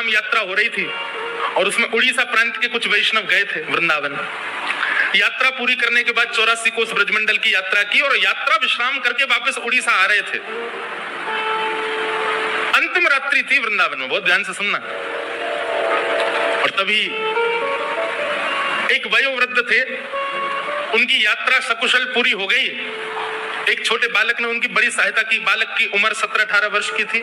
धाम यात्रा हो रही थी और उसमें उड़ीसा प्रांत के कुछ वैष्णव गए थे वृंदावन। यात्रा पूरी करने के बाद 84 कोस ब्रजमंडल की यात्रा की और यात्रा विश्राम करके वापस उड़ीसा आ रहे थे। अंतिम रात्रि थी वृंदावन में, बहुत ध्यान से सुनना। और तभी एक वयोवृद्ध थे, उनकी यात्रा सकुशल पूरी हो गई। एक छोटे बालक ने उनकी बड़ी सहायता की। बालक की उम्र 17-18 वर्ष की थी।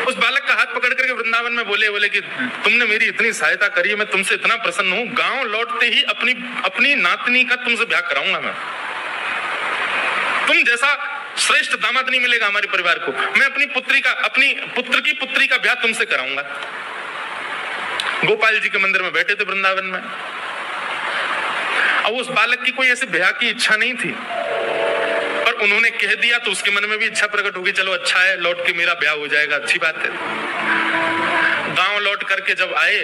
उस बालक का हाथ पकड़ करके वृंदावन में बोले कि तुमने मेरी इतनी सहायता करी है, मैं तुमसे इतना प्रसन्न हूं, गांव लौटते ही अपनी नातनी का तुमसे ब्याह कराऊंगा मैं। तुम जैसा श्रेष्ठ दामाद नहीं मिलेगा हमारे परिवार को। मैं अपनी पुत्र की पुत्री का ब्याह तुमसे कराऊंगा। गोपाल जी के मंदिर में बैठे थे वृंदावन में। अब उस बालक की कोई ऐसे ब्याह की इच्छा नहीं थी, पर उन्होंने कह दिया तो उसके मन में भी इच्छा प्रकट होगी, चलो अच्छा है, लौट के मेरा ब्याह हो जाएगा, अच्छी बात है। गांव लौट करके जब आए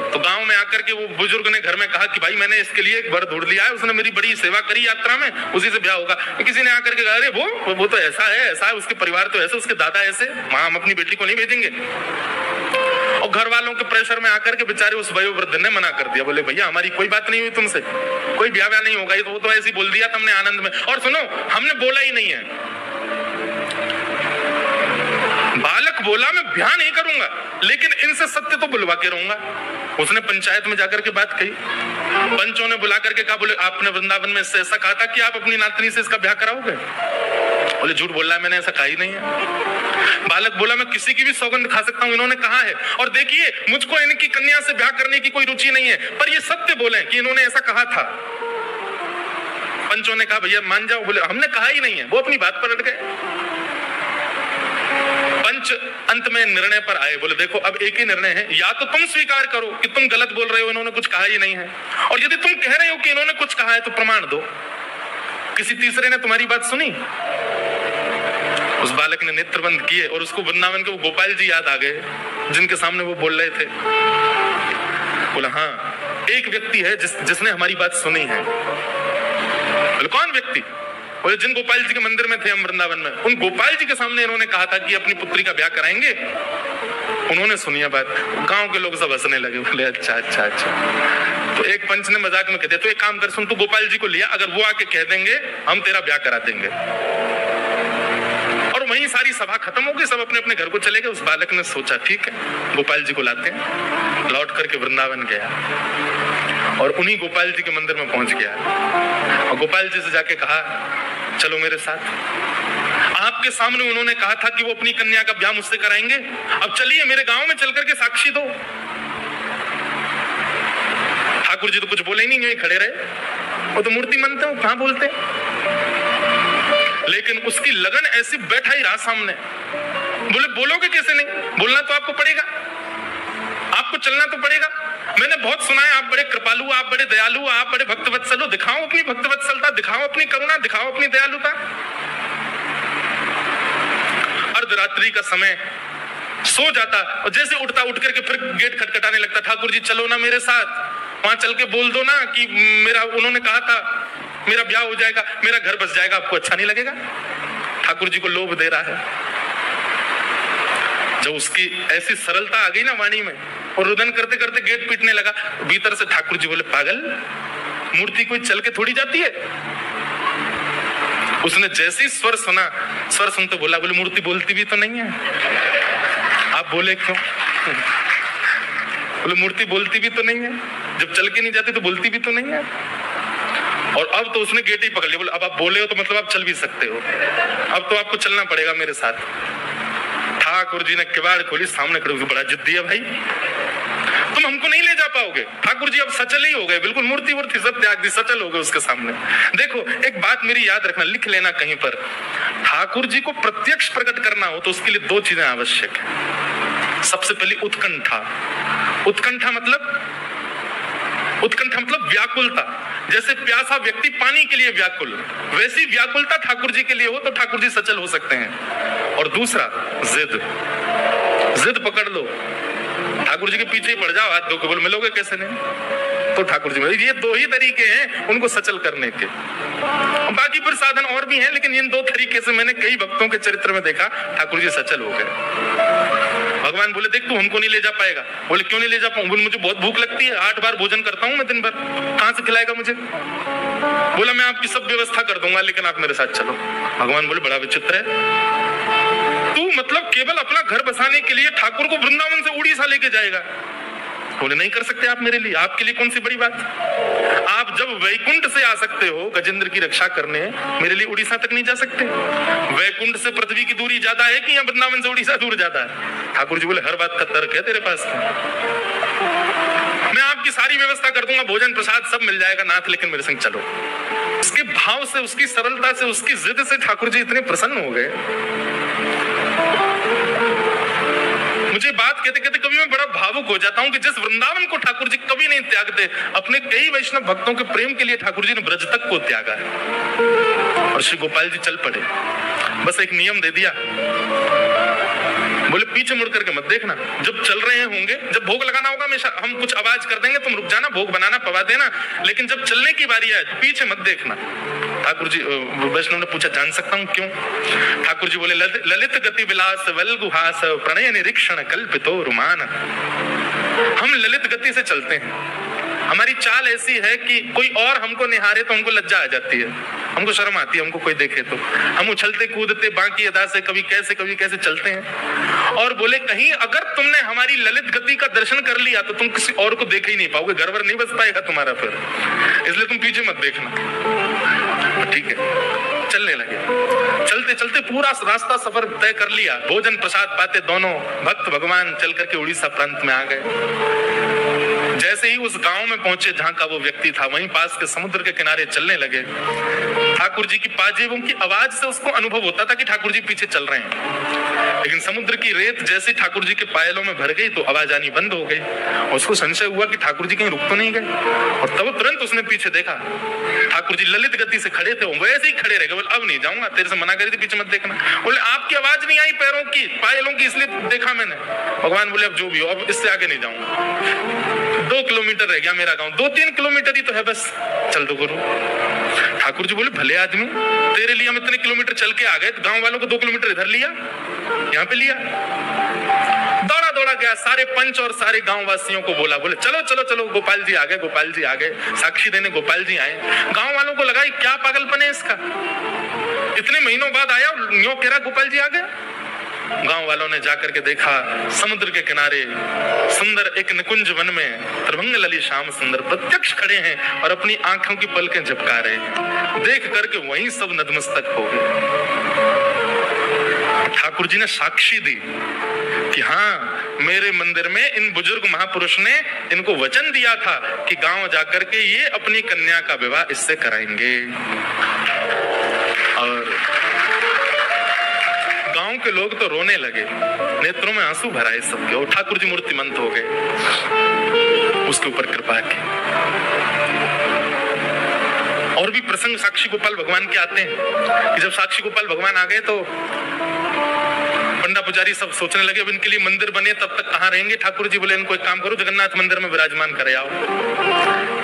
तो गांव में आकर के वो बुजुर्ग ने घर में कहा कि भाई मैंने इसके लिए एक वर ढूंढ लिया है, उसने मेरी बड़ी सेवा करी यात्रा में, उसी से ब्याह होगा। किसी ने आकर के कहा अरे वो तो ऐसा है, उसके परिवार तो ऐसे, उसके दादा ऐसे, वहां हम अपनी बेटी को नहीं भेजेंगे। और घर वालों के प्रेशर में आकर के बेचारे उस वयोवृद्ध ने मना कर दिया। बोले भैया हमारी कोई बात नहीं हुई तुमसे, कोई ब्याह नहीं होगा, ये तो वो तो ऐसे ही बोल दिया तुमने आनंद में। और सुनो, हमने बोला ही नहीं है। बालक बोला मैं ब्याह नहीं करूंगा, लेकिन इनसे सत्य तो बुलवा के रहूंगा। उसने पंचायत में जाकर के बात कही। पंचों ने बुला करके कहा, बोले आपने वृंदावन में इससे ऐसा कहा था कि आप अपनी नातनी से इसका ब्याह कराओगे? बोले झूठ बोल रहा है, मैंने ऐसा कहा ही नहीं है। बालक बोला मैं किसी की भी सौगंध खा सकता हूं, इन्होंने कहा है। और देखिए मुझको इनकी कन्या से ब्याह करने की कोई रुचि नहीं है, पर ये सत्य बोले कि इन्होंने ऐसा कहा था। पंचों ने कहा भैया मान जाओ। बोले हमने कहा ही नहीं है। वो अपनी बात पर अड़ गए। पंच अंत में निर्णय पर आए। बोले देखो अब एक ही निर्णय है, या तो तुम स्वीकार करो कि तुम गलत बोल रहे हो, इन्होंने कुछ कहा ही नहीं है, और यदि तुम कह रहे हो कि इन्होंने कुछ कहा है तो प्रमाण दो। किसी तीसरे ने तुम्हारी बात सुनी? उस बालक ने नेत्र बंद किए और उसको वृंदावन के वो गोपाल जी याद आ गए जिनके सामने वो बोल रहे थे। बोला हाँ एक व्यक्ति है जिसने हमारी बात सुनी है। बोले कौन व्यक्ति? बोले जिन गोपाल जी के मंदिर में थे हम वृंदावन में, उन गोपाल जी के सामने इन्होंने कहा था कि अपनी पुत्री का ब्याह कराएंगे। उन्होंने सुनी है बात। गांव के लोग सब हंसने लगे। बोले अच्छा अच्छा अच्छा। तो एक पंच ने मजाक में कह दिया तो एक काम कर, सुन तू गोपाल जी को लिया, अगर वो आके कह देंगे हम तेरा ब्याह करा देंगे। और वहीं सारी सभा खत्म हो गई, सब अपने अपने घर को चले गए। उस बालक ने सोचा ठीक है गोपाल जी को लाते हैं। लौट करके वृंदावन गया और उन्हीं गोपाल जी के मंदिर में पहुंच गया और गोपाल जी से जाके कहा चलो मेरे साथ। आपके सामने उन्होंने कहा था कि वो अपनी कन्या का ब्याह मुझसे कराएंगे, अब चलिए मेरे गांव में चल करके साक्षी दो। ठाकुर जी तो कुछ बोले ही नहीं, खड़े रहे। वो तो मूर्ति मानते हो, कहां बोलते। लेकिन उसकी लगन ऐसी बैठा ही रहा सामने। बोले बोलोगे कैसे नहीं? बोलना तो आपको पड़ेगा, आपको चलना तो पड़ेगा। मैंने बहुत सुना है आप बड़े कृपालु, आप बड़े दयालु, आप बड़े भक्तवत्सल हो। दिखाओ अपनी भक्तवत्सलता, दिखाओ अपनी करुणा, दिखाओ अपनी दयालुता। अर्धरात्रि का समय सो जाता और जैसे उठता उठ करके फिर गेट खटखटाने लगता। ठाकुर जी चलो ना मेरे साथ, वहां चल के बोल दो ना कि मेरा उन्होंने कहा था मेरा ब्याह हो जाएगा, मेरा घर बस जाएगा, आपको अच्छा नहीं लगेगा? ठाकुर जी को लोभ दे रहा है। जब उसकी ऐसी सरलता आ गई ना वाणी में और रुदन करते करते गेट पीटने लगा, भीतर से ठाकुर जी बोले पागल, मूर्ति कोई चल के थोड़ी जाती है। उसने जैसे ही स्वर सुना, स्वर सुनते बोला बोले मूर्ति बोलती भी तो नहीं है। आप बोले क्यों? बोले मूर्ति बोलती भी तो नहीं है, जब चल के नहीं जाती तो बोलती भी तो नहीं है। और अब तो उसने गेट ही पकड़ लिया। बोले अब आप बोले हो तो मतलब आप चल भी सकते हो, अब तो आपको चलना पड़ेगा मेरे साथ। ठाकुर जी ने किवाड़ खोली, सामने खड़े होकर बड़ा जिद्दी है भाई, तुम हमको नहीं ले जा पाओगे। ठाकुर जी अब सचल ही हो गए, बिल्कुल मूर्ति वूर्ति सब त्याग दी, सचल हो गए उसके सामने। देखो एक बात मेरी याद रखना, लिख लेना कहीं पर, ठाकुर जी को प्रत्यक्ष प्रकट करना हो तो उसके लिए दो चीजें आवश्यक है। सबसे पहली उत्कंठा। उत्कंठा मतलब व्याकुलता। जैसे प्यासा व्यक्ति पानी के लिए व्याकुल, वैसी व्याकुलता ठाकुर जी के लिए हो तो ठाकुर जी सचल हो सकते हैं। और दूसरा जिद पकड़ लो, ठाकुर जी के पीछे ही पड़ जाओ, हाथ धो के बोल मिलोगे कैसे नहीं। तो ठाकुर जी ये दो ही तरीके हैं उनको सचल करने के, बाकी फिर साधन और भी हैं, लेकिन इन दो तरीके से मैंने कई भक्तों के चरित्र में देखा ठाकुर जी सचल हो गए। भगवान बोले देख तू हमको नहीं ले जा पाएगा। बोले क्यों नहीं ले जा पाऊंगा? मुझे बहुत भूख लगती है, 8 बार भोजन करता हूँ मैं दिन भर, कहाँ से खिलाएगा मुझे? बोला मैं आपकी सब व्यवस्था कर दूंगा लेकिन आप मेरे साथ चलो। भगवान बोले बड़ा विचित्र है, तू मतलब केवल अपना घर बसाने के लिए ठाकुर को वृंदावन से उड़ीसा लेके जाएगा? बोले नहीं कर सकते आप मेरे लिए, आपके लिए कौन सी बड़ी बात? आप जब वैकुंठ से आ सकते हो गजेंद्र की रक्षा करने, मेरे लिए उड़ीसा तक नहीं जा सकते? वैकुंठ से पृथ्वी की दूरी ज्यादा है कि यहाँ वृंदावन से उड़ीसा दूर ज्यादा है? ठाकुर जी बोले हर बात का तर्क है तेरे पास, मैं आपकी सारी व्यवस्था कर दूंगा, भोजन प्रसाद सब मिल जाएगा नाथ, लेकिन मेरे संग चलो। उसके भाव से, उसकी सरलता से, उसकी जिद से ठाकुर जी इतने प्रसन्न हो गए। मुझे बात कहते कहते कभी मैं बड़ा भावुक हो जाता हूं कि जिस वृंदावन को ठाकुर जी कभी नहीं त्यागते, अपने कई वैष्णव भक्तों के प्रेम के लिए ठाकुर जी ने ब्रज तक को त्यागा है। और श्री गोपाल जी चल पड़े, बस एक नियम दे दिया, बोले पीछे मुड़ करके मत देखना, जब चल रहे होंगे, जब भोग लगाना होगा हमेशा हम कुछ आवाज कर देंगे, तुम रुक जाना, भोग बनाना पवा देना, लेकिन जब चलने की बारी आए तो पीछे मत देखना। ठाकुर जी, वैष्णव ने पूछा जान सकता हूँ क्यों? ठाकुर जी बोले ललित गति विलास वल्गुहास प्रणय निरीक्षण कल्पितो रुमान। हम ललित गति से चलते हैं, हमारी चाल ऐसी है कि कोई और हमको निहारे तो हमको लज्जा आ जाती है, हमको शर्म आती है, हमको कोई देखे तो हम उछलते कूदते बाकी अदा से कभी कैसे चलते हैं। और बोले कहीं अगर तुमने हमारी ललित गति का दर्शन कर लिया तो तुम किसी और को देख ही नहीं पाओगे, गड़बड़ नहीं बच पाएगा तुम्हारा फिर, इसलिए तुम पीछे मत देखना। ठीक है, चलने लगे। चलते चलते पूरा रास्ता सफर तय कर लिया, भोजन प्रसाद पाते दोनों भक्त भगवान चल करके उड़ीसा प्रांत में आ गए। जैसे ही उस गांव में पहुंचे जहां का वो व्यक्ति था, वहीं पास के समुद्र के किनारे चलने लगे। ठाकुर जी की पाजेबों की आवाज से उसको अनुभव होता था कि ठाकुर जी पीछे चल रहे हैं, लेकिन समुद्र की रेत जैसे ठाकुर जी के पायलों में भर गई तो आवाज आनी बंद हो गई। उसको संशय हुआ कि ठाकुर जी कहीं रुक तो नहीं गए, और तब तुरंत उसने पीछे देखा, ठाकुर जी ललित गति से खड़े थे, वैसे ही खड़े रह गए। बोले अब नहीं जाऊंगा, तेरे से मना करी थी पीछे मत देखना। बोले आपकी आवाज नहीं आई पैरों की, पायलों की, इसलिए देखा मैंने। भगवान बोले अब जो भी हो, अब इससे आगे नहीं जाऊंगा, 2 किलोमीटर रह गया मेरा गांव, 2-3 किलोमीटर ही तो है बस, चल दो गुरु। ठाकुर जी बोले भले आदमी, तेरे लिए हम इतने किलोमीटर चल के आ गए, तो गांव वालों को 2 किलोमीटर इधर लिया, यहाँ पे लिया। दौड़ा दौड़ा गया, सारे पंच और सारे गांव वासियों को बोला, बोले चलो चलो चलो, गोपाल जी आ गए, गोपाल जी आ गए, साक्षी देने गोपाल जी आए। गांव वालों को लगा क्या पागलपन है इसका, इतने महीनों बाद आया और यूं कह रहा गोपाल जी आ गए। गांव वालों ने जाकर के देखा, समुद्र के किनारे सुंदर एक निकुंज वन में त्रिभंग लली श्याम सुंदर प्रत्यक्ष खड़े हैं और अपनी आंखों की पलकें झपका रहे हैं। देख करके वहीं सब नतमस्तक हो गए। ठाकुर जी ने साक्षी दी कि हाँ, मेरे मंदिर में इन बुजुर्ग महापुरुष ने इनको वचन दिया था कि गांव जाकर के ये अपनी कन्या का विवाह इससे कराएंगे। और गांव के लोग तो रोने लगे, नेत्रों में आंसू भर आए सबके, और ठाकुर जी मूर्तिमंत हो गए, उसके ऊपर कृपा की। और भी प्रसंग साक्षी गोपाल भगवान के आते हैं कि जब साक्षी गोपाल भगवान आ गए तो पंडा पुजारी सब सोचने लगे अब इनके लिए मंदिर बने तब तक कहाँ रहेंगे। ठाकुर जी बोले इनको एक काम करो, जगन्नाथ मंदिर में विराजमान करे आओ।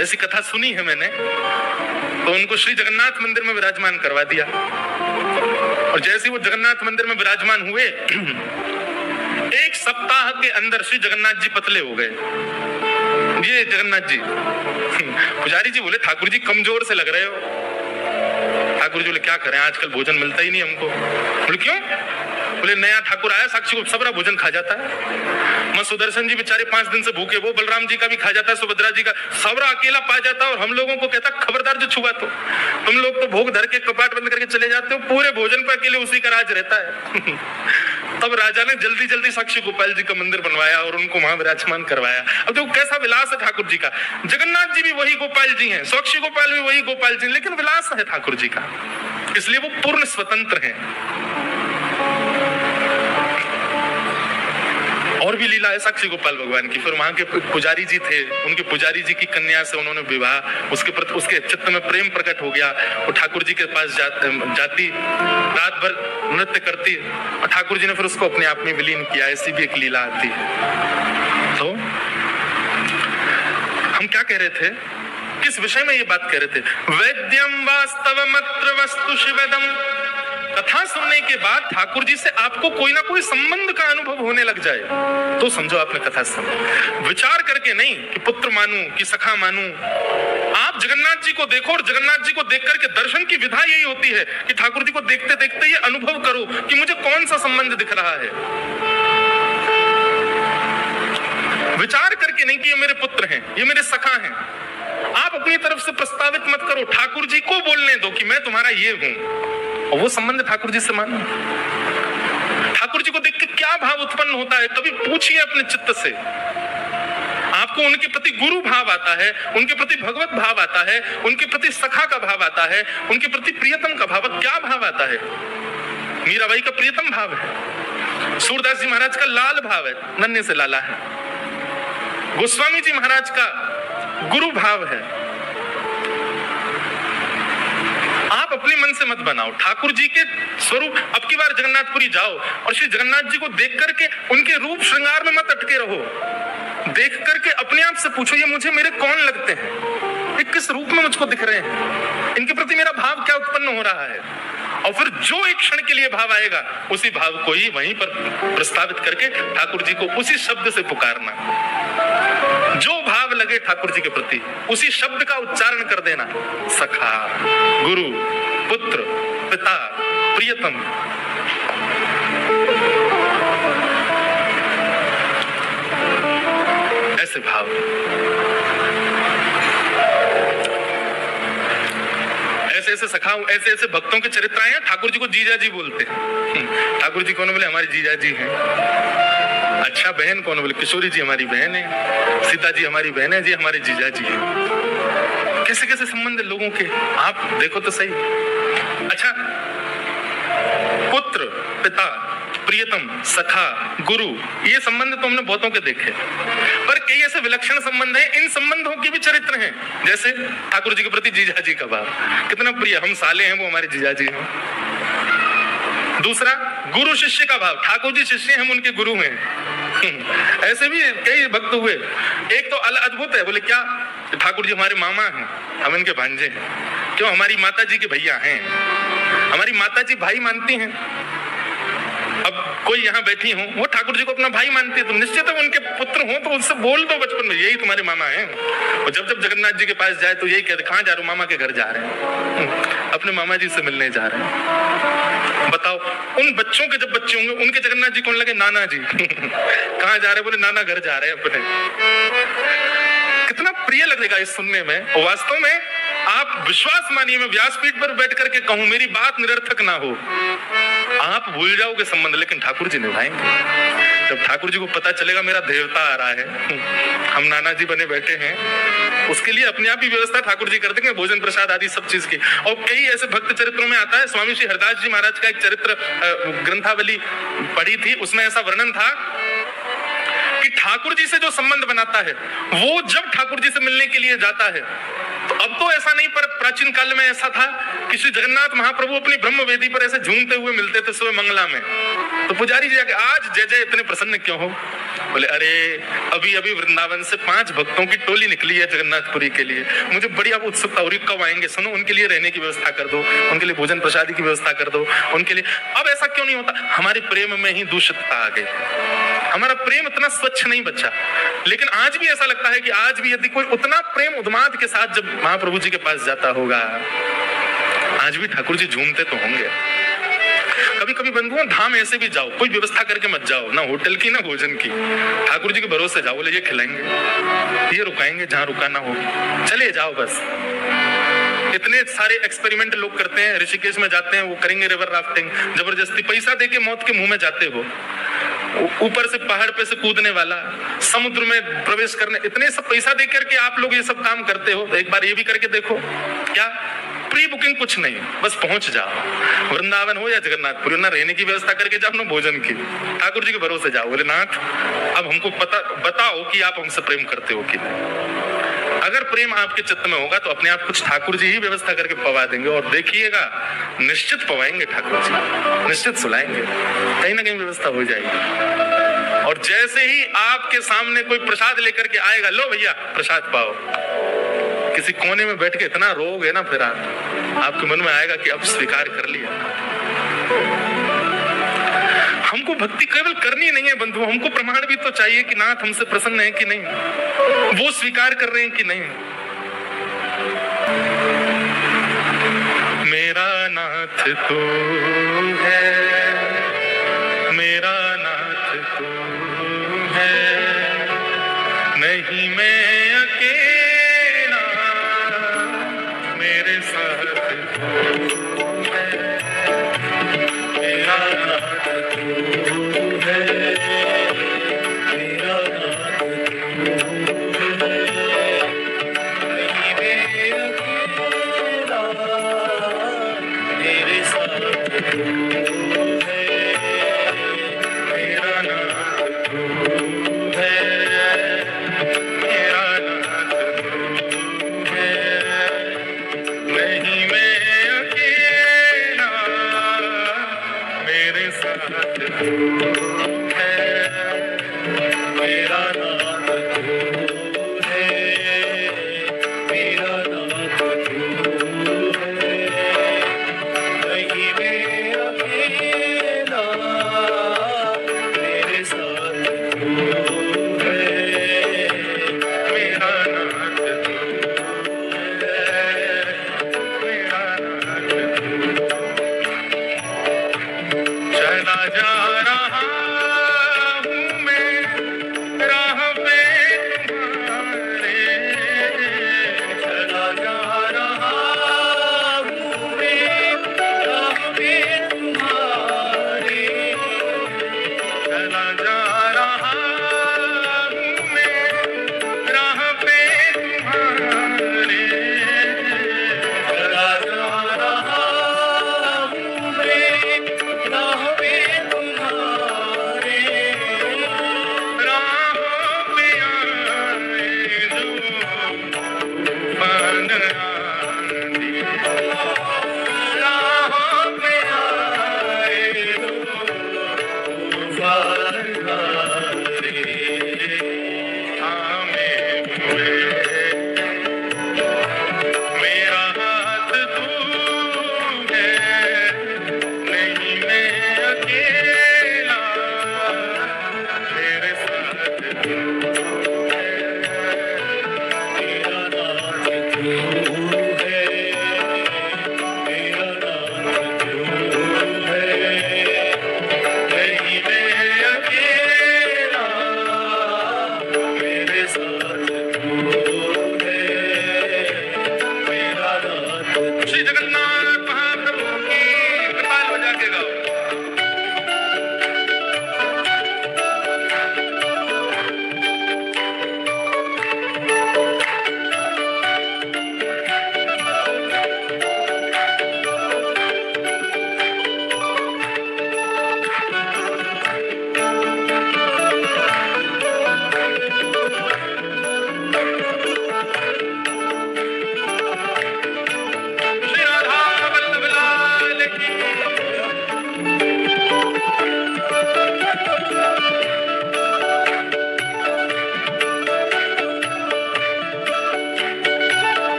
ऐसी कथा सुनी है मैंने, तो उनको श्री जगन्नाथ मंदिर में विराजमान करवा दिया। और जैसे वो जगन्नाथ मंदिर में विराजमान हुए, 1 सप्ताह के अंदर श्री जगन्नाथ जी पतले हो गए। ये जगन्नाथ जी पुजारी जी बोले ठाकुर जी कमजोर से लग रहे हो। ठाकुर जी बोले क्या करें, आजकल भोजन मिलता ही नहीं हमको। बोले क्यों? बोले नया ठाकुर आया, साक्षी को सबरा भोजन खा जाता है। मैं सुदर्शन जी बेचारे 5 दिन से भूखे, वो बलराम जी का भी खा जाता है, सुभद्रा जी का, सबरा अकेला पा जाता है। और हम लोगों को कहता खबरदार जो छुआ तो तुम लोग तो भोग धर के कपाट बंद करके चले जाते हो, पूरे भोजन पर अकेले उसी का राज रहता है। तब राजा ने जल्दी जल्दी साक्षी गोपाल जी का मंदिर बनवाया और उनको वहां विराजमान करवाया। अब देखो कैसा विलास है ठाकुर जी का। जगन्नाथ जी भी वही गोपाल जी हैं, साक्षी गोपाल भी वही गोपाल जी, लेकिन विलास है ठाकुर जी का, इसलिए वो पूर्ण स्वतंत्र हैं। और भी लीला है साक्षी गोपाल भगवान की। फिर वहां के पुजारी जी थे, उनके पुजारी जी की कन्या से उन्होंने विवाह, उसके चित्त में प्रेम प्रकट हो गया। वो ठाकुर जी के पास जाती, रात भर नृत्य करती, और ठाकुर जी ने फिर उसको अपने आप में विलीन किया। ऐसी भी एक लीला आती है। तो हम क्या कह रहे थे, किस विषय में ये बात कह रहे थे? वैद्यम वास्तवमत्र वस्तु शिवदम। कथा सुनने के बाद ठाकुर जी से आपको कोई ना कोई संबंध का अनुभव होने लग जाए तो समझो आपने कथा सुनी। विचार करके नहीं कि पुत्र मानूं कि सखा मानूं। आप जगन्नाथ जी को देखो और जगन्नाथ जी को देख करके दर्शन की विधा यही होती है कि ठाकुर जी को देखते देखते ये अनुभव करो कि मुझे कौन सा संबंध दिख रहा है। विचार करके नहीं कि ये मेरे पुत्र हैं, ये मेरे सखा हैं। आप अपनी तरफ से प्रस्तावित मत करो, ठाकुर जी को बोलने दो कि मैं तुम्हारा ये हूं, और वो संबंध ठाकुर जी से मानो। ठाकुर जी को देख के क्या भाव उत्पन्न होता है, कभी पूछिए अपने चित्त से। आपको उनके प्रति गुरु भाव आता है, उनके प्रति भगवत भाव आता है, उनके प्रति सखा का भाव आता है, उनके प्रति प्रियतम का भाव, क्या भाव आता है? मीराबाई का प्रियतम भाव है, सूरदास जी महाराज का लाल भाव है, नन्हे से लाला है, गोस्वामी जी महाराज का गुरु भाव है। आप अपने मन से मत बनाओ, ठाकुर जी के स्वरूप। अब की बार जगन्नाथपुरी जाओ और श्री जगन्नाथ जी को देख करके उनके रूप श्रृंगार में मत अटके रहो। देख करके अपने आप से पूछो, ये मुझे मेरे कौन लगते हैं, ये किस रूप में मुझको दिख रहे हैं, इनके प्रति मेरा भाव क्या उत्पन्न हो रहा है। और फिर जो एक क्षण के लिए भाव आएगा उसी भाव को ही वहीं पर प्रस्तावित करके ठाकुर जी को उसी शब्द से पुकारना। जो भाव लगे ठाकुर जी के प्रति उसी शब्द का उच्चारण कर देना। सखा, गुरु, पुत्र, पिता, प्रियतम। ऐसे भाव, ऐसे ऐसे सखाओं, ऐसे ऐसे भक्तों के चरित्र आए हैं। ठाकुर जी को जीजा जी बोलते हैं। ठाकुर जी कौन? बोले हमारी जीजा जी हैं। अच्छा, बहन कौन? बोले किशोरी जी हमारी बहन है, सीता जी हमारी बहन है, जी हमारे जीजा जी हैं। कैसे कैसे संबंध लोगों के, आप देखो तो सही। अच्छा, पुत्र, पिता, प्रियतम, सखा, गुरु, ये संबंध तो हमने बहुतों के देखे, पर कई ऐसे विलक्षण संबंध हैं। इन संबंधों के भी चरित्र हैं, जैसे ठाकुर जी के प्रति जीजा जी का भाव कितना प्रिय, हम साले हैं, वो हमारे जीजा जी हैं। दूसरा, गुरु शिष्य का भाव, ठाकुर जी शिष्य, हम उनके गुरु हैं। ऐसे भी कई भक्त हुए। एक तो अद्भुत है, बोले क्या? ठाकुर जी हमारे मामा हैं, हम इनके भांजे हैं। क्यों? हमारी माता जी के भैया हैं, हमारी माता जी भाई मानती हैं। अब कोई यहाँ बैठी हो, वो ठाकुर जी को अपना भाई मानती है, तो निश्चित है उनके पुत्र हो तो उनसे बोल दो बचपन में, यही तुम्हारे मामा हैं। और जब जब जगन्नाथ जी के पास जाए तो यही कहते, कहाँ जा रहे हो? मामा के घर जा रहे हैं, अपने मामा जी से मिलने जा रहे हैं। बताओ, उन बच्चों के जब बच्चे होंगे उनके जगन्नाथ जी कौन लगे? नाना जी। कहाँ जा रहे? बोले नाना घर जा रहे हैं अपने। कितना प्रिय लगेगा इस सुनने में। और वास्तव में आप विश्वास मानिए, मैं व्यासपीठ पर बैठ करके कहूं, मेरी बात निरर्थक ना हो, आप भूल जाओगे संबंध, लेकिन ठाकुर जी निभाएंगे। जब ठाकुर जी को पता चलेगा मेरा देवता आ रहा है, हम नाना जी बने बैठे हैं, उसके लिए अपने आप ही व्यवस्था ठाकुर जी कर देंगे, भोजन प्रसाद आदि सब चीज की। और कई ऐसे भक्त चरित्रों में आता है, स्वामी श्री हरदास जी महाराज का एक चरित्र ग्रंथावली पढ़ी थी, उसमें ऐसा वर्णन था कि ठाकुर जी से जो संबंध बनाता है वो जब ठाकुर जी से मिलने के लिए जाता है, तो अब तो ऐसा नहीं, पर प्राचीन काल में ऐसा था कि श्री जगन्नाथ महाप्रभु अपनी ब्रह्म वेदी पर ऐसे झूमते हुए मिलते थे सुबह मंगला में। तो पुजारी जी आके, आज जय जय इतने प्रसन्न क्यों हो? बोले अरे अभी अभी वृंदावन से 5 भक्तों की टोली निकली है जगन्नाथपुरी के लिए, मुझे बड़ी अब उत्सुकता हो रही, कब आएंगे? सुनो, उनके लिए रहने की व्यवस्था कर दो, उनके लिए भोजन प्रसादी की व्यवस्था कर दो, उनके लिए। अब ऐसा क्यों नहीं होता? हमारे प्रेम में ही दूषितता आ गई, हमारा प्रेम इतना स्वच्छ नहीं बचा। लेकिन आज भी ऐसा लगता है कि आज भी यदि कोई उतना प्रेम उन्माद के साथ जब महाप्रभु जी के पास जाता होगा, आज भी ठाकुर जी झूमते तो होंगे। कभी कभी बंधुओं, धाम ऐसे भी जाओ, कोई व्यवस्था करके मत जाओ, ना होटल की ना भोजन की, ठाकुर जी के भरोसे जाओ। बोले ये खिलाएंगे, ये रुकाएंगे, जहां रुकाना हो चले जाओ बस। इतने सारे एक्सपेरिमेंट लोग करते हैं, ऋषिकेश में जाते हैं, वो करेंगे रिवर राफ्टिंग, जबरदस्ती पैसा देके मौत के मुंह में जाते हो, ऊपर से पहाड़ पे से कूदने वाला, समुद्र में प्रवेश करने, इतने सब पैसा दे करके आप लोग ये सब काम करते हो। एक बार ये भी करके देखो, क्या प्री बुकिंग कुछ नहीं, बस पहुंच जाओ, वृंदावन हो या जगन्नाथपुरी, ना रहने की व्यवस्था करके जाओ ना भोजन की, ठाकुर जी के भरोसे जाओ। बोले नाथ अब हमको बताओ कि आप हमसे प्रेम करते हो कि नहीं। अगर प्रेम आपके चित्त में होगा तो अपने आप कुछ ठाकुर जी ही व्यवस्था करके पवा देंगे, और देखिएगा निश्चित पवाएंगे ठाकुर जी, निश्चित सुलाएंगे, कहीं ना कहीं व्यवस्था हो जाएगी। और जैसे ही आपके सामने कोई प्रसाद लेकर के आएगा, लो भैया प्रसाद पाओ, किसी कोने में बैठ के इतना रोओगे ना, फिर आपके मन में आएगा कि अब स्वीकार कर लिया। हमको भक्ति केवल करनी नहीं है बंधु, हमको प्रमाण भी तो चाहिए कि नाथ हमसे प्रसन्न है कि नहीं, वो स्वीकार कर रहे हैं कि नहीं। मेरा नाथ तू है, मेरा नाथ तू है, नहीं मैं अकेला, मेरे साथ तू है, मेरा नाथ तू है, मेरा नाथ तू है, नहीं मैं अकेला, मेरे साथ तू है, मेरा नाथ तू है, मेरा नाथ तू है, नहीं मैं अकेला, मेरे साथ तू है, मेरा नाथ तू है, मेरा नाथ तू है, नहीं मैं अकेला, मेरे साथ तू है, मेरा नाथ तू है, मेरा नाथ तू। चला जा रहा हूँ मैं राह पे तुम्हारे, चला जा रहा हूँ मैं राह पे तुम्हारे, चला जा रहा हूँ मैं राह पे तुम्हारे, चला जा रहा हूँ मैं राह पे तुम्हारे, राहों पे आए जो तूफान आंधी, राहों पे आए जो तूफान आंधी, थामे हुए मेरा हाथ तू है, नहीं मैं अकेला, मेरे साथ तू है, मेरा नाथ तू है, मेरा नाथ तू है, नहीं मैं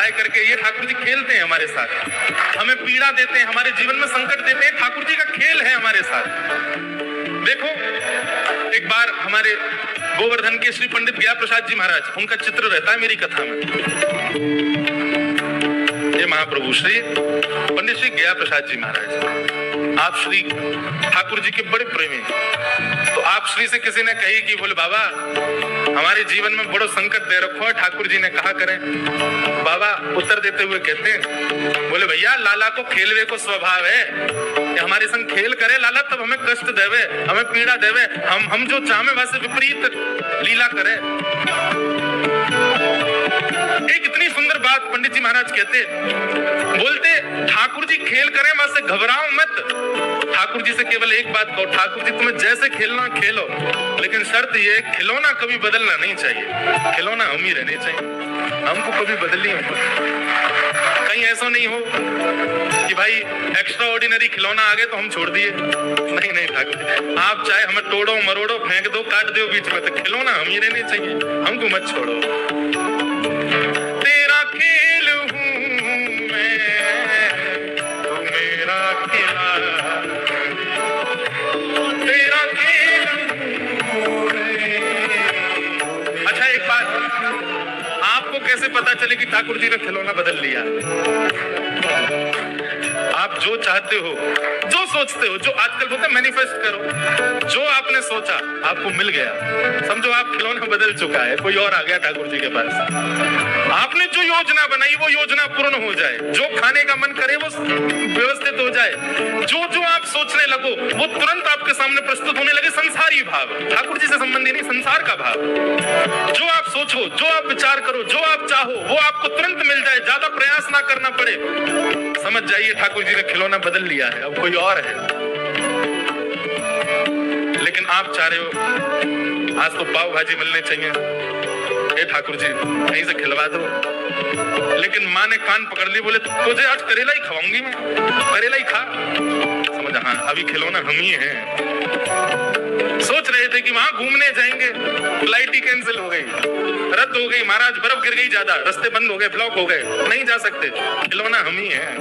उपाय करके, ये ठाकुर जी खेलते हैं हमारे साथ, हमें पीड़ा देते हैं, हमारे जीवन में संकट देते हैं। ठाकुर जी का खेल है हमारे साथ। देखो, एक बार हमारे गोवर्धन के श्री पंडित गया प्रसाद जी महाराज, उनका चित्र रहता है मेरी कथा में। ये महाप्रभु श्री पंडित श्री गया प्रसाद जी महाराज, आप श्री ठाकुर जी के बड़े प्रेमी हैं। तो आप श्री से किसी ने कही कि बोले बाबा हमारे जीवन में बड़ो संकट दे रखो है, ठाकुर जी ने कहा करें। बाबा उत्तर देते हुए कहते हैं, बोले भैया लाला को खेलवे को स्वभाव है, कि हमारे संग खेल करे लाला तब हमें कष्ट देवे, हमें पीड़ा देवे, हम जो चाहे वैसे विपरीत लीला करे। एक इतनी सुंदर बात पंडित जी महाराज कहते, बोलते ठाकुर जी खेल करें वैसे घबराओ मत। ठाकुर जी से केवल एक बात कहो, ठाकुर जी तुम्हें जैसे खेलना खेलो, लेकिन शर्त ये खिलौना कभी बदलना नहीं चाहिए, खिलौना हम ही रहने चाहिए, हमको कभी बदलनी हो। कहीं ऐसा नहीं हो कि भाई एक्स्ट्रा ऑर्डिनरी खिलौना आ गए तो हम छोड़ दिए, नहीं नहीं ठाकुर जी, आप चाहे हमें तोड़ो मरोड़ो फेंक दो काट दो बीच में, तो खिलौना हम ही रहने चाहिए, हमको मत छोड़ो। तेरा खेल हूँ मैं, तू मेरा खिलाड़ी, तेरा खेल हूँ मैं। अच्छा एक बात, आपको कैसे पता चले कि ठाकुर जी ने खिलौना बदल लिया? आप जो चाहते हो, जो सोचते हो, जो आजकल बोलते हैं मैनिफेस्ट करो, जो आपने सोचा आपको मिल गया, समझो आप खिलौना बदल चुका है, कोई और आ गया ठाकुर जी के पास। आपने जो योजना बनाई वो योजना पूर्ण हो जाए, जो खाने का मन करे वो व्यवस्थित हो जाए, जो जो आप सोचने लगो वो तुरंत आपके सामने प्रस्तुत होने लगे। संसारी भाव, ठाकुर जी से संबंधी नहीं, संसार का भाव। जो आप सोचो, जो आप विचार करो, जो आप चाहो वो आपको तुरंत मिल जाए, ज्यादा प्रयास ना करना पड़े। समझ जाइए ठाकुर जी ने खिलौना बदल लिया है, अब कोई और है। लेकिन आप चाह रहे हो आज तो पाव भाजी मिलने चाहिए, ए ठाकुर जी कहीं से खिलवा दो, लेकिन माँ ने कान पकड़ ली, बोले तुझे आज करेला ही खवाऊंगी मैं, करेला ही खा। समझ, हाँ अभी खिलौना हम ही हैं। सोच रहे थे कि वहां घूमने जाएंगे, फ्लाइट ही कैंसिल हो गई, रद्द हो गई, महाराज बर्फ गिर गई ज्यादा, रास्ते बंद हो गए, ब्लॉक हो गए, नहीं जा सकते, खिलौना हम ही हैं।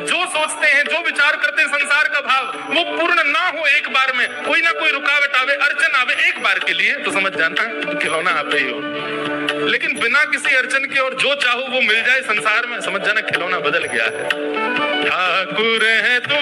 जो सोचते हैं, जो विचार करते हैं, संसार का भाव वो पूर्ण ना हो, एक बार में कोई ना कोई रुकावट आवे, अड़चन आवे एक बार के लिए, तो समझ जाना खिलौना आप ही हो। लेकिन बिना किसी अड़चन के और जो चाहो वो मिल जाए संसार में, समझ जाना खिलौना बदल गया है। ठाकुर है तू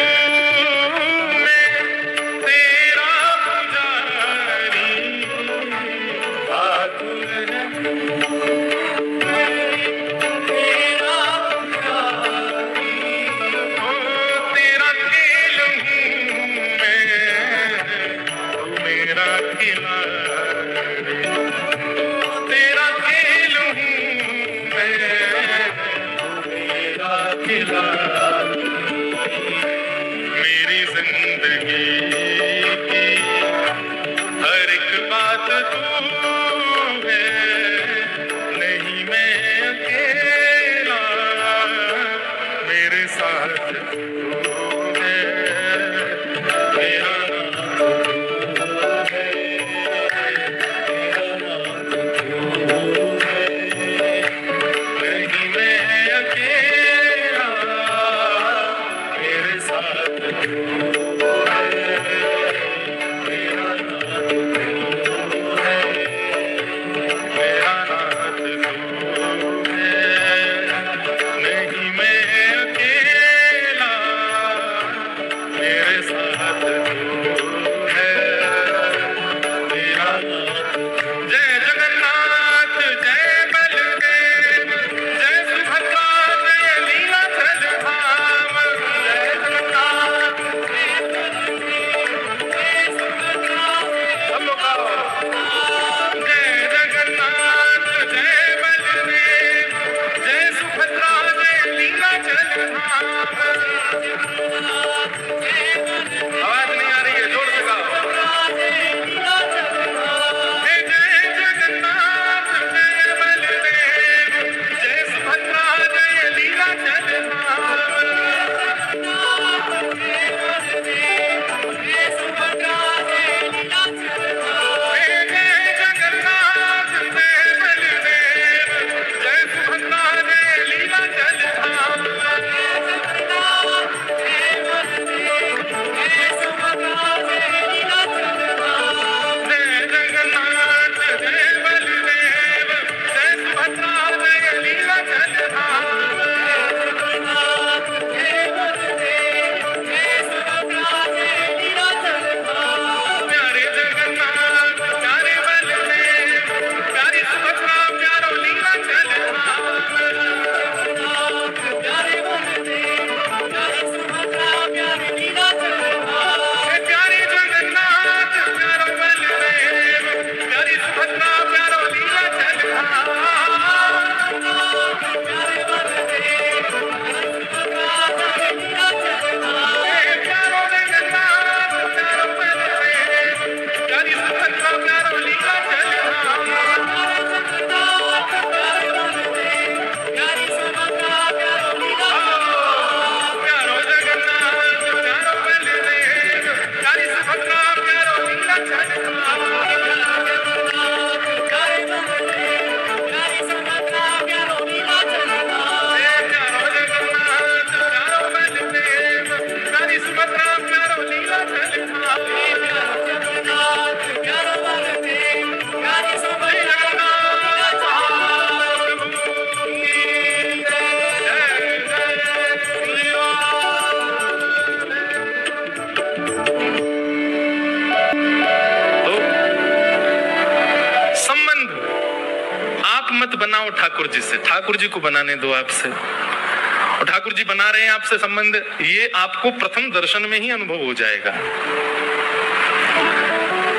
बनाओ ठाकुर जी से, ठाकुर जी को बनाने दो आपसे, और ठाकुर जी बना रहे हैं आपसे संबंध, ये आपको प्रथम दर्शन में ही अनुभव हो जाएगा।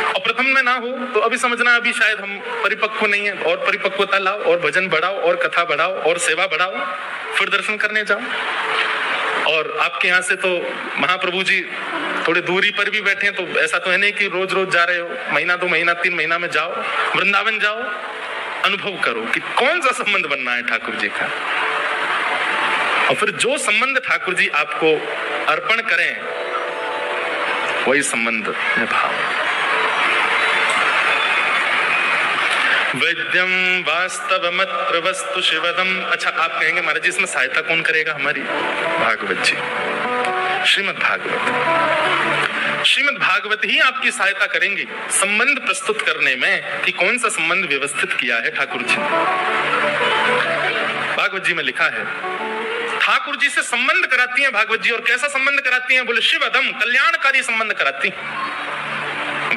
और प्रथम में ना हो तो अभी समझना अभी शायद हम परिपक्व नहीं है, और परिपक्वता लाओ, और भजन बढ़ाओ, और कथा बढ़ाओ, और सेवा बढ़ाओ, फिर दर्शन करने जाओ। और आपके यहाँ से तो महाप्रभु जी थोड़े दूरी पर भी बैठे हैं, तो ऐसा तो है नहीं कि रोज रोज जा रहे हो, महीना 2 महीना 3 महीना में जाओ, वृंदावन जाओ, अनुभव करो कि कौन सा संबंध बनना है ठाकुर जी का, और फिर जो संबंध ठाकुर जी आपको अर्पण करें वही संबंध निभाओ। वैद्यम वास्तवमत्र वस्तु शिवदम। अच्छा, आप कहेंगे महाराज जी इसमें सहायता कौन करेगा हमारी? भागवत जी, श्रीमद् भागवत। श्रीमद् भागवत ही आपकी सहायता करेंगे संबंध प्रस्तुत करने में कि कौन सा संबंध व्यवस्थित किया है ठाकुर जी ने। भागवत जी में लिखा है, ठाकुर जी से संबंध कराती हैं भागवत जी, और कैसा संबंध कराती हैं? बोले शिवदम, कल्याणकारी संबंध कराती हैं।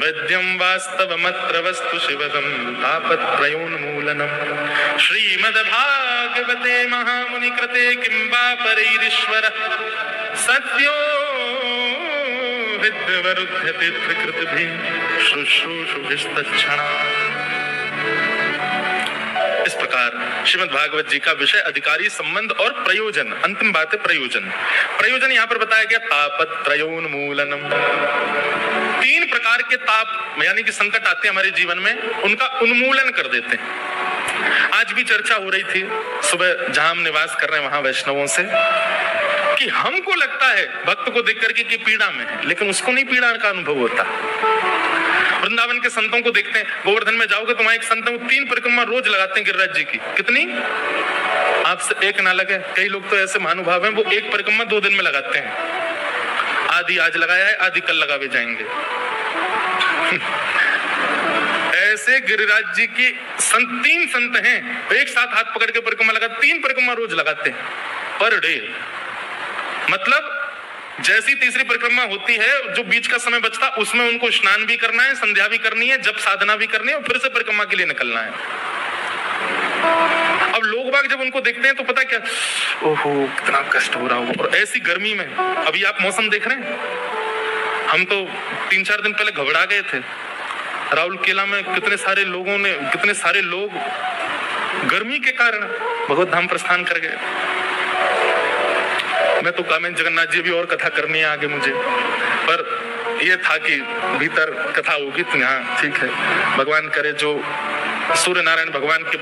वैद्यम वास्तवमत्र वस्तु शिवदम तापत्रयोन्मूलनम श्रीमद्भागवते महामुनि कृते किं वा परैरीश्वर सत्यो विद्वरुध्यते प्रकृतिभिः शुश्रूषुभिस्तच्छणा। इस प्रकार श्रीमद् भागवत जी का विषय अधिकारी, संबंध और प्रयोजन। अंतिम बात है प्रयोजन। प्रयोजन यहाँ पर बताया गया तापत्रयोन्मूलनम। 3 प्रकार के ताप यानी कि संकट आते हैं हमारे जीवन में, उनका उन्मूलन कर देते हैं। आज भी चर्चा हो रही थी सुबह जहां हम निवास कर रहे हैं वहां वैष्णवों से, कि हमको लगता है भक्त को देख करके कि पीड़ा में है, लेकिन उसको नहीं पीड़ा का अनुभव होता। वृंदावन के संतों को देखते हैं, गोवर्धन में जाओगे तो वहां एक संत 3 परिक्रमा रोज लगाते हैं गिरिराज जी की। कितनी? आपसे एक ना लगे। कई लोग तो ऐसे महानुभाव हैं, वो 1 परिक्रमा 2 दिन में लगाते हैं। आधी आज लगाया है, आधी कल लगावे जाएंगे। ऐसे गिरिराज जी की 3 संत हैं, एक साथ हाथ पकड़ के परिक्रमा लगा, 3 परिक्रमा रोज लगाते हैं पर डे। मतलब जैसी तीसरी परिक्रमा होती है, जो बीच का समय बचता उसमें उनको स्नान भी करना है, संध्या भी करनी है, जप साधना भी करनी है, और फिर से परिक्रमा के लिए निकलना है। अब लोग बाग जब उनको देखते हैं तो पता क्या, ओहो कितना कष्ट हो रहा हो। और ऐसी गर्मी में, अभी आप मौसम देख रहे हैं, हम तो 3-4 दिन पहले घबरा गए थे। राउल केला में कितने सारे लोग गर्मी के कारण भगवत धाम प्रस्थान कर गए। मैं तो कामेन जगन्नाथ जी भी और कथा करनी है आगे मुझे, पर यह था कि भीतर कथा होगी तो यहाँ ठीक है। भगवान करे जो सूर्य नारायण भगवान के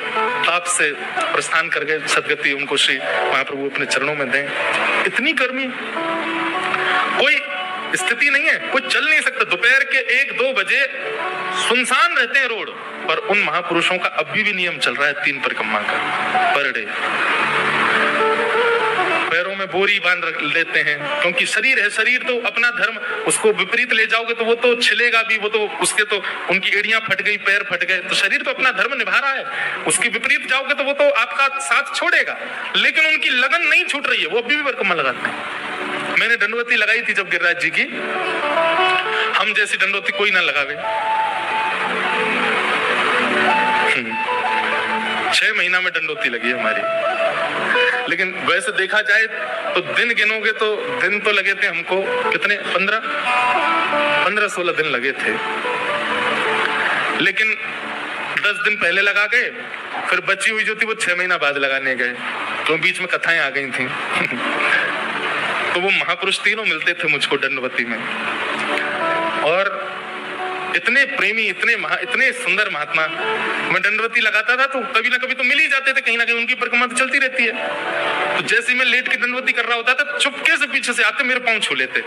ताप से प्रस्थान कर गए, सदगति उनको श्री महाप्रभु अपने चरणों में दें। इतनी गर्मी, कोई स्थिति नहीं है, कोई चल नहीं सकता। दोपहर के 1-2 बजे सुनसान रहते हैं रोड, पर उन महापुरुषों का अभी भी नियम चल रहा है 3 परिक्रमा का पर डे। पैरों में बोरी बांध लेते हैं, क्योंकि शरीर है, शरीर तो अपना धर्म, उसको विपरीत ले जाओगे तो वो तो छिलेगा भी, वो तो उसके तो उनकी एड़ियां फट गई, पैर फट गए, तो शरीर तो अपना धर्म निभा रहा है। उसकी विपरीत जाओगे तो वो तो आपका साथ छोड़ेगा, लेकिन उनकी लगन नहीं छूट रही है, वो अभी भी परिक्रमा लगाते हैं। मैंने दंडवती लगाई थी जब गिरिराज जी की, हम जैसी दंडवती कोई ना लगावे। 6 महीना में दंडवती लगी हमारी। लेकिन वैसे देखा जाए तो दिन गिनोगे तो दिन तो लगे थे हमको कितने, 15-16 दिन लगे थे। लेकिन 10 दिन पहले लगा गए, फिर बची हुई जो थी वो 6 महीना बाद लगाने गए, तो बीच में कथाएं आ गई थी। तो वो महापुरुष तीनों मिलते थे मुझको दंडवती में, और इतने प्रेमी, इतने सुंदर महात्मा। मैं दंडवती लगाता था तो कभी ना कभी तो मिल ही जाते थे, कहीं ना कहीं उनकी परिक्रमा तो चलती रहती है। तो जैसे मैं लेट के दंडवती कर रहा होता था, चुपके से पीछे से आते, मेरे पांव छू लेते।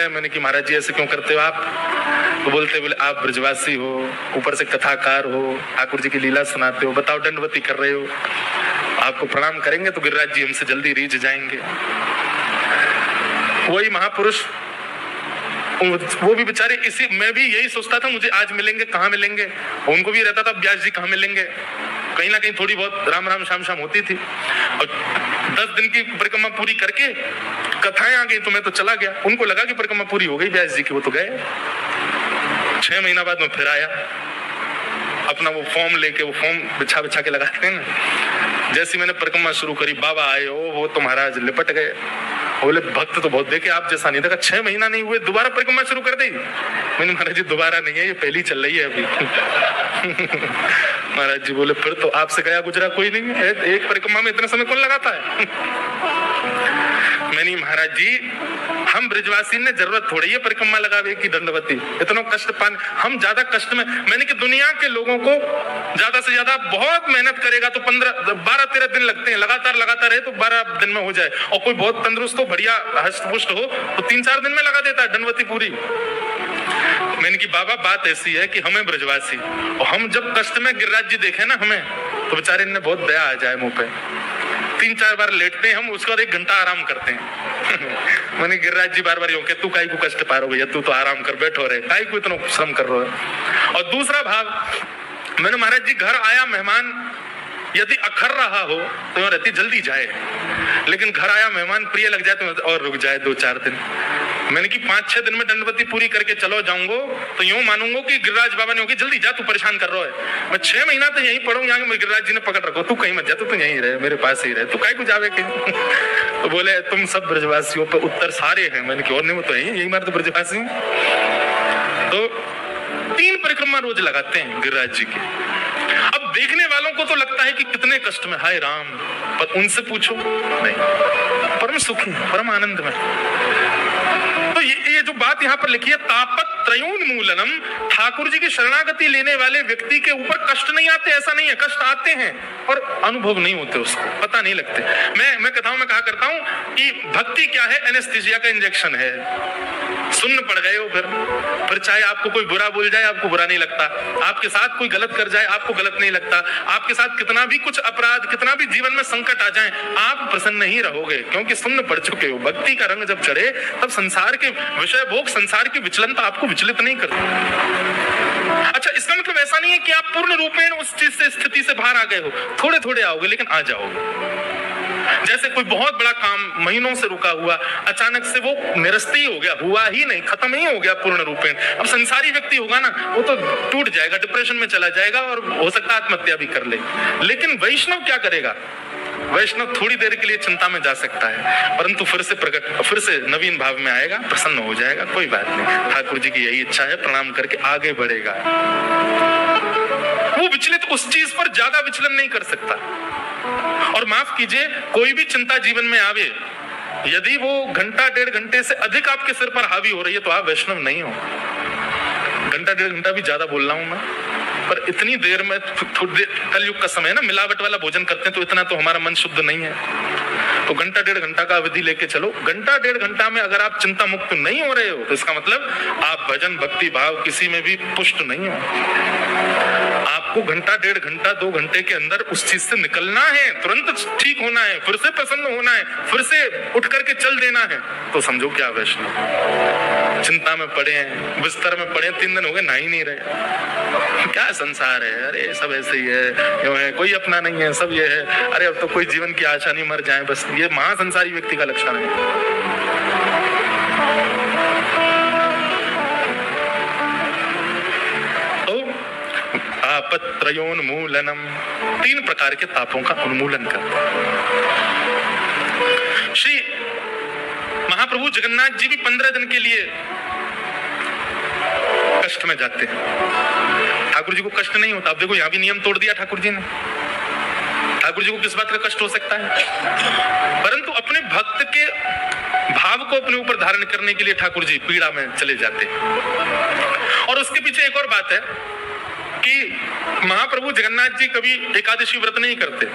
मैंने कि महाराज जी ऐसे क्यों करते हो आप? तो बोले आप ब्रजवासी हो, ऊपर से कथाकार हो, ठाकुर जी की लीला सुनाते हो, बताओ दंडवती कर रहे हो, आपको प्रणाम करेंगे तो गिरिराज जी हमसे जल्दी रीझ जाएंगे। वही महापुरुष, वो भी बेचारे, इसी मैं भी यही सोचता था मुझे आज मिलेंगे, कहाँ मिलेंगे। उनको भी रहता था व्यास जी कहाँ मिलेंगे। कहीं ना कहीं थोड़ी बहुत राम राम शाम शाम होती थी, और 10 दिन की परिक्रमा पूरी करके कथाएं आ गई तो मैं तो चला गया। उनको लगा कि परिक्रमा पूरी हो गई व्यास जी की, वो तो गए। 6 महीना बाद मैं फिर आया। अपना वो फॉर्म लेके, वो फॉर्म बिछा बिछा के लगाते हैं ना। जैसी मैंने परिक्रमा शुरू करी, बाबा आए, ओ वो तो महाराज लिपट गए। बोले भक्त तो बहुत देखे, आप जैसा नहीं देखा। 6 महीना नहीं हुए दोबारा परिक्रमा शुरू कर दी। मैंने महाराज जी दोबारा नहीं है, ये पहली चल रही है अभी। महाराज जी बोले फिर तो आपसे गया गुजरा कोई नहीं है, एक परिक्रमा में इतना समय कौन लगाता है। मैंने महाराज जी हम ब्रजवासी ने जरूरत थोड़ी है परिक्रमा लगावे की, दंडवती इतना कष्ट पाने, हम ज्यादा कष्ट में। मैंने कि दुनिया के लोगों को ज्यादा से ज्यादा बहुत मेहनत करेगा तो 12-13 दिन लगते हैं, लगातार है तो 12 दिन में हो जाए। और कोई बहुत तंदुरुस्त हो, बढ़िया हष्ट पुष्ट हो तो 3-4 दिन में लगा देता है दंडवती पूरी। मैंने कि बाबा बात ऐसी है कि हमें ब्रजवासी, और हम जब कष्ट में गिरिराज जी देखे ना हमें, तो बेचारे ने बहुत दया आ जाए मुंह पे। 3-4 बार लेटते हैं हम, उसके बाद 1 घंटा आराम करते हैं। मैंने गिरिराज जी बार बार यूं के तू काई को कष्ट पा रहे हो भैया, तू तो आराम कर, बैठो रहे, काई को इतना श्रम कर रहे हो। और दूसरा भाव, मैंने महाराज जी घर आया मेहमान यदि अखर रहा हो तो यूं रहती जल्दी जाए, लेकिन घर आया मेहमान प्रिय लग जाए तो और रुक जाए 2-4 दिन। मैंने कि 5-6 दिन में दंडवती पूरी करके चलो जाऊंगा तो यूं मानूंगा कि गिरिराज बाबा ने होगी जल्दी जा, तू परेशान कर रहा है। मैं 6 महीना तो यहीं पढ़ूंगा, यहाँ गिरिराज जी ने पकड़ रखो, तू कहीं मत जा, तू यहीं रहे, मेरे पास ही रहे, तू काहे को जावे कहीं। तो बोले तुम सब ब्रजवासियों पे उत्तर सारे हैं। मैंने कि और नहीं, वो तो यही मार तो ब्रजवासी हूँ। तो 3 परिक्रमा रोज लगाते हैं गिरिराज जी की। अब देखने वालों को तो लगता है कि कितने कष्ट में, हाय राम, पर उनसे पूछो नहीं, परम सुखी, परम आनंद में। तो ये जो बात यहाँ पर लिखी है, तापत त्रयोन्मूलनम, ठाकुर जी की शरणागति लेने वाले व्यक्ति के ऊपर कष्ट नहीं आते, ऐसा नहीं है, कष्ट आते हैं और अनुभव नहीं होते, उसको पता नहीं लगते। मैं कथाओं में कहा करता हूं कि भक्ति क्या है, एनेस्थीसिया का इंजेक्शन है। सुन्न पड़ गए हो, फिर चाहे आपको कोई बुरा बोल जाए आपको बुरा नहीं लगता, आपके साथ कोई गलत कर जाए आपको गलत नहीं लगता, आपके साथ कितना भी कुछ अपराध, कितना भी जीवन में संकट आ जाए, आप प्रसन्न नहीं रहोगे, क्योंकि सुन्न पड़ चुके हो। भक्ति का रंग जब चढ़े तब संसार के विषय भोग, संसार की विचलनता आपको विचलित नहीं करती। अच्छा, इसका मतलब ऐसा नहीं है कि आप पूर्ण रूपेण उस चीज से, स्थिति से बाहर आ गए हो, थोड़े थोड़े आओगे लेकिन आ जाओगे। जैसे कोई बहुत बड़ा काम महीनों से रुका हुआ अचानक से वो निरस्त ही हो गया, हुआ ही नहीं, खत्म ही हो गया पूर्ण रूपेण। अब संसारी व्यक्ति होगा ना, वो तो टूट जाएगा, डिप्रेशन में चला जाएगा और हो सकता है आत्महत्या भी कर ले। लेकिन वैष्णव क्या करेगा? वैष्णव थोड़ी देर के लिए चिंता में जा सकता है, परंतु फिर से नवीन भाव में आएगा, प्रसन्न हो जाएगा, कोई बात नहीं, ठाकुर जी की यही इच्छा है, प्रणाम करके आगे बढ़ेगा। वो विचलित उस चीज पर ज्यादा विचलन नहीं कर सकता। और माफ कीजिए, कोई भी चिंता जीवन में आवे, यदि वो 1-1.5 घंटे से अधिक आपके सिर पर हावी हो रही है तो आप वैष्णव नहीं हो। 1-1.5 घंटा भी ज्यादा बोल रहा हूं मैं, पर इतनी देर में, कलयुग का समय है ना, मिलावट वाला भोजन करते हैं तो इतना तो हमारा मन शुद्ध नहीं है। तो 1-1.5 घंटा का अवधि लेके चलो। 1-1.5 घंटा में अगर आप चिंता मुक्त नहीं हो रहे हो तो इसका मतलब आप भजन भक्ति भाव किसी में भी पुष्ट नहीं हो। आपको 1-1.5 घंटा 2 घंटे के अंदर उस चीज से निकलना है, तुरंत ठीक होना है, फिर से प्रसन्न होना है, फिर से उठ करके चल देना है, तो समझो क्या वैष्णव। चिंता में पड़े हैं, बिस्तर में पड़े, 3 दिन हो गए नहा ही नहीं रहे, क्या संसार है, अरे सब ऐसे ही है, यूं है, कोई अपना नहीं है, सब ये है, अरे अब तो कोई जीवन की आशा नहीं, मर जाए बस। ये महासंसारी व्यक्ति का लक्षण है। तापत्रयोन्मूलनम, 3 प्रकार के तापों का उन्मूलन करता है। श्री महाप्रभु जगन्नाथ जी भी 15 दिन के लिए कष्ट में जाते हैं। ठाकुर जी को कष्ट नहीं होता। अब देखो यहाँ भी नियम तोड़ दिया ठाकुर जी ने। ठाकुर जी को किस बात का कष्ट हो सकता है? परंतु अपने भक्त के भाव को अपने ऊपर धारण करने के लिए ठाकुर जी पीड़ा में चले जाते हैं। और उसके पीछे एक और बात है कि महाप्रभु जगन्नाथ जी कभी एकादशी व्रत नहीं करते।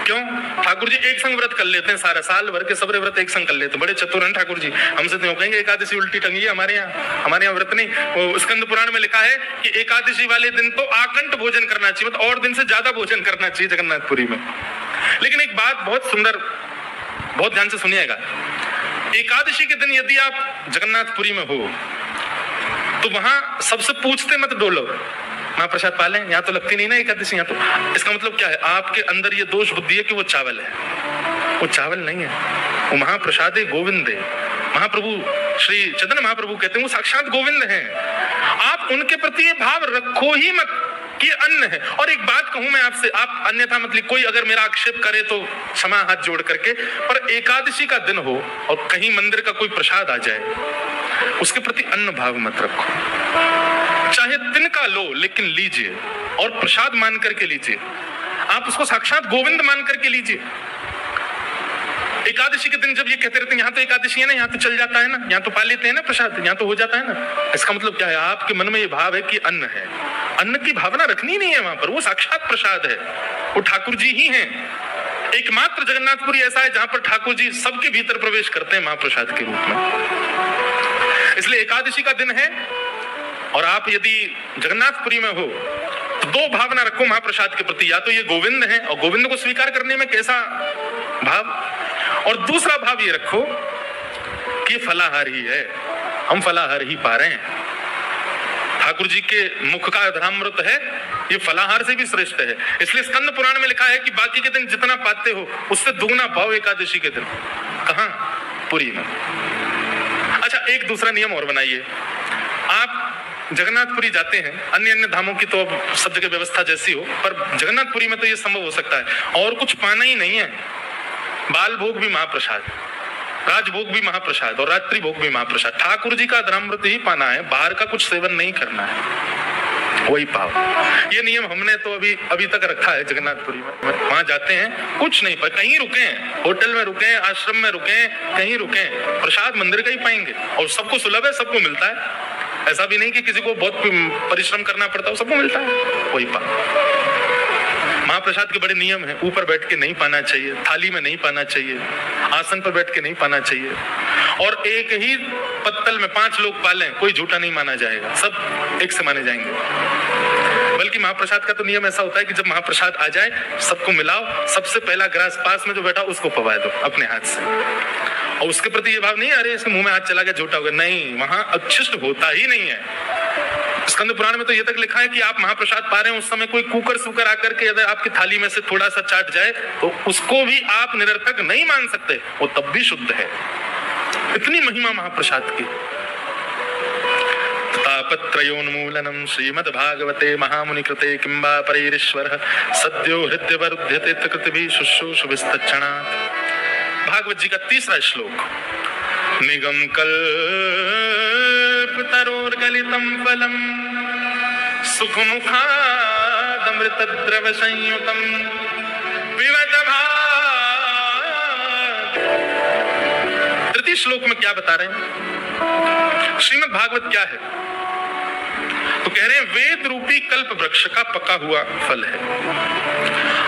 क्यों? ठाकुर जी एक संग व्रत कर लेते हैं, सारा साल भर के सबरे व्रत एक संग कर लेते हैं। बड़े चतुर हैं ठाकुर जी। हमसे तो कहेंगे एकादशी उल्टी टंगी है, हमारे यहाँ व्रत नहीं। वो स्कंद पुराण में लिखा है कि एकादशी वाले दिन तो आकंठ भोजन करना चाहिए, मतलब और दिन से ज्यादा भोजन करना चाहिए जगन्नाथपुरी में। लेकिन एक बात बहुत सुंदर, बहुत ध्यान से सुनिएगा। एकादशी के दिन यदि आप जगन्नाथपुरी में हो तो वहां सबसे पूछते मत डोलो, महाप्रसाद पाले, यहाँ तो लगती नहीं ना एकादशी। यहाँ तो इसका मतलब क्या है? आपके अंदर ये दोष बुद्धि है कि वो चावल है। वो चावल नहीं है, वो महाप्रसाद है, गोविंद है। महाप्रभु श्री चैतन्य महाप्रभु कहते हैं वो साक्षात गोविंद हैं। आप उनके प्रति ये भाव रखो ही मत ये अन्न है। और एक बात कहूं मैं आपसे, आप अन्यथा मतलब कोई अगर मेरा आक्षेप करे तो क्षमा हाथ जोड़ करके, पर एकादशी का दिन हो और कहीं मंदिर का कोई प्रसाद आ जाए, उसके प्रति अन्न भाव मत रखो। चाहे तिनका लो लेकिन लीजिए, और प्रसाद मान करके लीजिए, आप उसको साक्षात गोविंद मान करके लीजिए। एकादशी के दिन जब ये कहते रहते हैं यहाँ तो एकादशी है ना, यहाँ तो चल जाता है ना, यहाँ तो पा लेते हैं ना प्रसाद, यहाँ तो हो जाता है ना, इसका मतलब क्या है? आपके मन में ये भाव है कि अन्न है, अन्न की भावना रखनी नहीं है वहां पर, वो साक्षात प्रसाद है, वो ठाकुर जी ही हैं। एकमात्र जगन्नाथपुरी ऐसा है जहां पर ठाकुर जी सबके भीतर प्रवेश करते हैं महाप्रसाद के रूप में। इसलिए एकादशी का दिन है और आप यदि जगन्नाथपुरी में हो तो दो भावना रखो महाप्रसाद के प्रति, या तो ये गोविंद है और गोविंद को स्वीकार करने में कैसा भाव, और दूसरा भाव ये रखो कि फलाहार ही है, हम फलाहार ही पा रहे हैं, ठाकुर जी के मुख का अधरामृत है, ये फलाहार से भी श्रेष्ठ है। इसलिए स्कंद पुराण में लिखा है कि बाकी के दिन जितना पाते हो उससे दुगना पाओ एकादशी के दिन। कहां? पुरी में। अच्छा, एक दूसरा नियम और बनाइए, आप जगन्नाथपुरी जाते हैं, अन्य अन्य धामों की तो अब सब जगह व्यवस्था जैसी हो, पर जगन्नाथपुरी में तो ये संभव हो सकता है, और कुछ पाना ही नहीं है, बाल भोग भी महाप्रसाद, राजभोग भी महाप्रसाद और रात्रि भोग भी महाप्रसाद, ठाकुर जी का अधरामृत ही पाना है, बाहर का कुछ सेवन नहीं करना है, वही पाओ। ये नियम हमने तो अभी तक रखा है जगन्नाथपुरी में। वहां जाते हैं, कुछ नहीं पर कहीं रुके, होटल में रुके, आश्रम में रुके, कहीं रुके, प्रसाद मंदिर का ही पाएंगे, और सबको सुलभ है, सबको मिलता है, ऐसा भी नहीं कि किसी को बहुत परिश्रम करना पड़ता है, सबको मिलता है, वही पाओ। महाप्रसाद के बड़े नियम हैं, ऊपर बैठ के नहीं पाना चाहिए, थाली में नहीं पाना चाहिए, आसन पर बैठ के नहीं पाना चाहिए, और एक ही पत्तल में 5 लोग पालें, कोई झूठा नहीं माना जाएगा, सब एक से माने जाएंगे। बल्कि महाप्रसाद का तो नियम ऐसा होता है कि जब महाप्रसाद आ जाए सबको मिलाओ, सबसे पहला ग्रास पास में जो बैठा उसको पवा दो अपने हाथ से, और उसके प्रति ये भाव नहीं है अरे इसके मुंह में हाथ चला गया झूठा हो गया, नहीं, वहां अक्षिष्ट होता ही नहीं है। स्कंद पुराण में तो ये तक लिखा है कि आप महाप्रसाद पा रहे हैं, उस समय कोई कुकर सुकर आकर के यदि आपकी थाली में से थोड़ा सा चाट जाए तो उसको भी आप निरर्थक नहीं मान सकते, वो तब भी शुद्ध है। इतनी महिमा महाप्रसाद की। तापत्रयोन्मूलनम श्रीमद्भागवते महामुनिकृते किंबा परैरीश्वरः सद्यो हृद्यवरुध्यते कृतिभिः शुश्रूषुभिस्तच्छणात्। भागवत जी का 3रा श्लोक। निगम कल्पतरोर्गलितं फलम् सुखमुखादमृतद्रव संयुतं पिबत भाग। तृतीय श्लोक में क्या बता रहे हैं? श्रीमद् भागवत क्या है? तो कह रहे हैं वेद रूपी कल्प वृक्ष का पका हुआ फल है।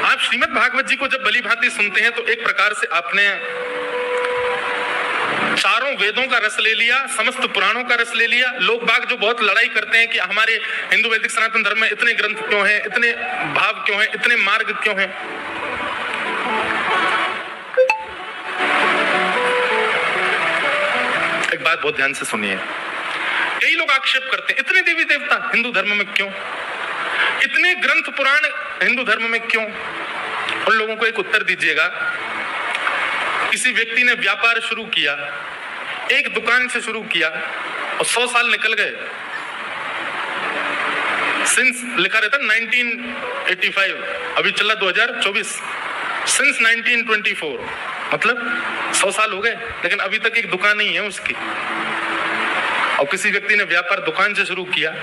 आप श्रीमद् भागवत जी को जब भली भांति सुनते हैं तो एक प्रकार से आपने चारों वेदों का रस ले लिया, समस्त पुराणों का रस ले लिया। लोग बाग जो बहुत लड़ाई करते हैं कि हमारे हिंदू वैदिक सनातन धर्म में इतने ग्रंथ क्यों हैं, इतने भाव क्यों हैं, इतने मार्ग क्यों हैं, एक बात बहुत ध्यान से सुनिए। कई लोग आक्षेप करते हैं इतने देवी देवता हिंदू धर्म में क्यों, इतने ग्रंथ पुराण हिंदू धर्म में क्यों? उन लोगों को एक उत्तर दीजिएगा। किसी व्यक्ति ने व्यापार शुरू किया, एक दुकान से शुरू किया और 100 साल निकल गए। सिंस लिखा रहता 1985, अभी चला 2024, सिंस 1924, मतलब 100 साल हो गए लेकिन अभी तक एक दुकान नहीं है उसकी। और किसी व्यक्ति ने व्यापार दुकान से शुरू किया,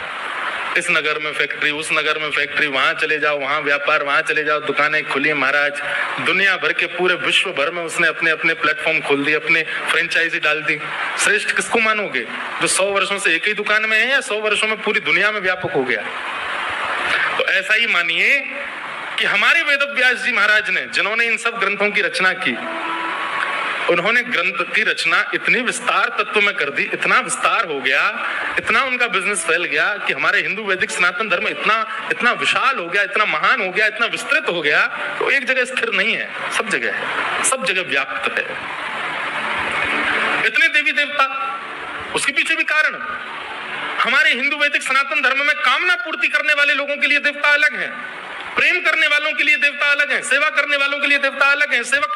इस नगर में फैक्ट्री, उस नगर में फैक्ट्री, वहां चले जाओ, वहां व्यापार, वहां चले जाओ, दुकानें खुली महाराज। दुनिया भर के पूरे विश्व भर में उसने अपने अपने प्लेटफॉर्म खोल दिए, अपने फ्रेंचाइजी डाल दी। श्रेष्ठ किसको मानोगे, जो 100 वर्षों से एक ही दुकान में है या 100 वर्षों में पूरी दुनिया में व्यापक हो गया? तो ऐसा ही मानिए कि हमारे वेद व्यास जी महाराज ने, जिन्होंने इन सब ग्रंथों की रचना की, उन्होंने ग्रंथ की रचना इतनी विस्तार तत्व में कर दी, इतना विस्तार हो गया, इतना उनका बिजनेस फैल गया कि हमारे हिंदू वैदिक सनातन धर्म इतना विशाल हो गया, इतना महान हो गया, इतना विस्तृत हो गया, तो एक जगह स्थिर नहीं है, सब जगह है, सब जगह व्याप्त है। इतने देवी देवता, उसके पीछे भी कारण। हमारे हिंदू वैदिक सनातन धर्म में कामना पूर्ति करने वाले लोगों के लिए देवता अलग हैं, प्रेम करने वालों के लिए देवता अलग हैं, सेवा करने वालों के लिए देवता अलग हैं, सेवक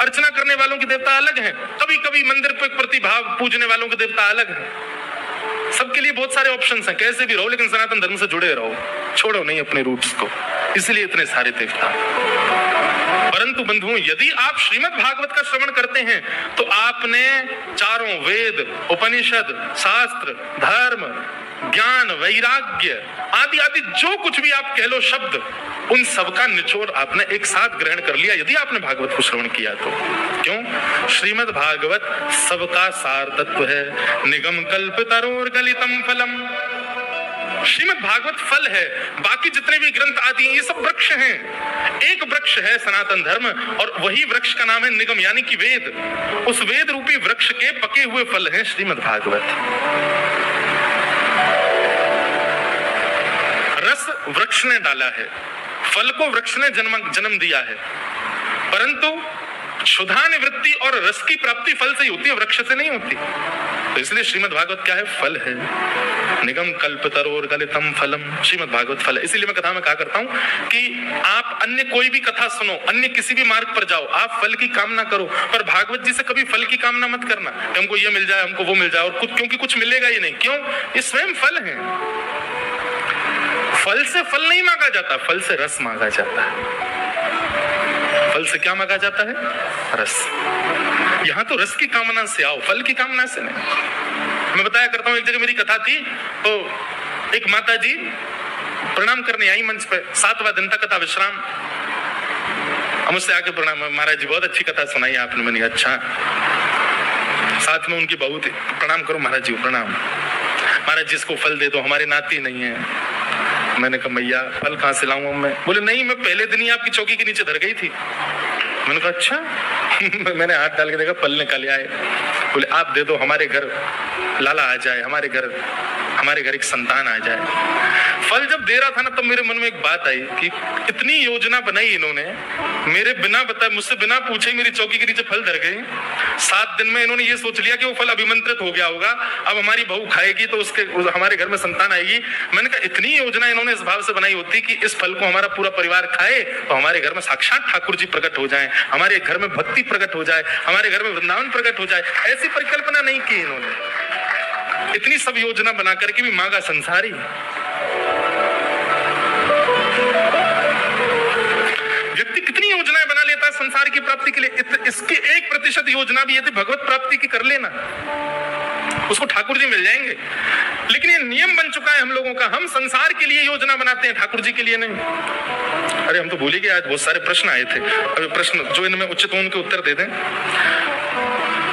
अर्चना करने वालों के देवता अलग हैं, कभी कभी मंदिर पर प्रतिभाव पूजने वालों के देवता अलग हैं। सबके लिए बहुत सारे ऑप्शंस हैं, कैसे भी रहो लेकिन सनातन धर्म से जुड़े रहो, छोड़ो नहीं अपने रूट्स को, इसलिए इतने सारे तीर्थ। परंतु बंधुओं, यदि आप श्रीमद् भागवत का श्रवण करते हैं तो आपने चारों वेद, उपनिषद, शास्त्र, धर्म, ज्ञान, वैराग्य आदि आदि जो कुछ भी आप कह लो शब्द, उन सबका निचोड़ आपने एक साथ ग्रहण कर लिया यदि आपने भागवत को श्रवण किया तो। क्यों? श्रीमद् भागवत सबका सार तत्व है। निगम कल्पतरोर गलितम फलम। श्रीमद् भागवत फल है, बाकी जितने भी ग्रंथ आदि ये सब वृक्ष हैं। एक वृक्ष है सनातन धर्म, और वही वृक्ष का नाम है निगम, यानी कि वेद। उस वेद रूपी वृक्ष के पके हुए फल हैं श्रीमद् भागवत। रस वृक्ष ने डाला है, फल को वृक्ष ने जन्म दिया है, परंतु क्षुधा निवृत्ति और रस की प्राप्ति फल से ही होती है, वृक्ष से नहीं होती। तो इसलिए श्रीमद् भागवत क्या है? फल है। निगम कल्पतरोर गलितम फलम, श्रीमद् भागवत फल है। इसीलिए मैं कथा में कहा करता हूं कि आप अन्य कोई भी कथा सुनो, अन्य किसी भी मार्ग पर जाओ, आप फल की कामना करो, पर भागवत जी से कभी फल की कामना मत करना, हमको ये मिल जाए, हमको वो मिल जाए, और कुछ, क्योंकि कुछ मिलेगा ही नहीं। क्यों? ये स्वयं फल है। फल से फल नहीं मांगा जाता, फल से रस मांगा जाता है। फल से क्या मांगा जाता है? रस। यहां तो रस की कामना से आओ, फल की कामना से नहीं। मैं बताया करता हूं, एक जगह मेरी कथा थी तो एक माता जी प्रणाम करने आई मंच पे, 7वां दिन था कथा विश्राम। मुझसे आके प्रणाम, महाराज जी बहुत अच्छी कथा सुनाई आपने। मैंने कहा अच्छा। साथ में उनकी बहू थी, प्रणाम करो महाराज जी, प्रणाम। महाराज जी इसको फल दे दो, हमारे नाती नहीं है। मैंने कहा मैया फल कहाँ से लाऊं मैं? बोले नहीं, मैं पहले दिन ही आपकी चौकी के नीचे धर गई थी। मैंने कहा अच्छा। मैंने हाथ डाल के देखा, फल निकाले आए। बोले आप दे दो, हमारे घर लाला आ जाए, हमारे घर एक संतान आ जाए। फल जब दे रहा था ना, तब मेरे मन में एक बात आई कि इतनी योजना बनाई इन्होंने, मेरे बिना बताए, मुझसे बिना पूछे मेरी चौकी के नीचे फल धर गए। 7 दिन में इन्होंने ये सोच लिया कि वो फल अभिमंत्रित हो गया होगा, अब हमारी बहू खाएगी तो हमारे घर में संतान आएगी। मैंने कहा इतनी योजना इन्होंने इस भाव से बनाई होती कि इस फल को हमारा पूरा परिवार खाए तो हमारे घर में साक्षात ठाकुर जी प्रकट हो जाए, हमारे घर में भक्ति प्रकट हो जाए, हमारे घर में वृंदावन प्रकट हो जाए। ऐसी परिकल्पना नहीं की इन्होंने। इतनी सब योजना बना करके भी मांगा संसारी। व्यक्ति कितनी योजनाएं बना लेता है संसार की प्राप्ति के लिए। इसकी 1% योजना भी यदि भगवत प्राप्ति की कर लेना, उसको ठाकुर जी मिल जाएंगे। लेकिन ये नियम बन चुका है हम लोगों का, हम संसार के लिए योजना बनाते हैं, ठाकुर जी के लिए नहीं। अरे हम तो भूल ही गए, आज बहुत सारे प्रश्न आए थे। अभी प्रश्न जो इनमें उचित हो उनके उत्तर दे दें।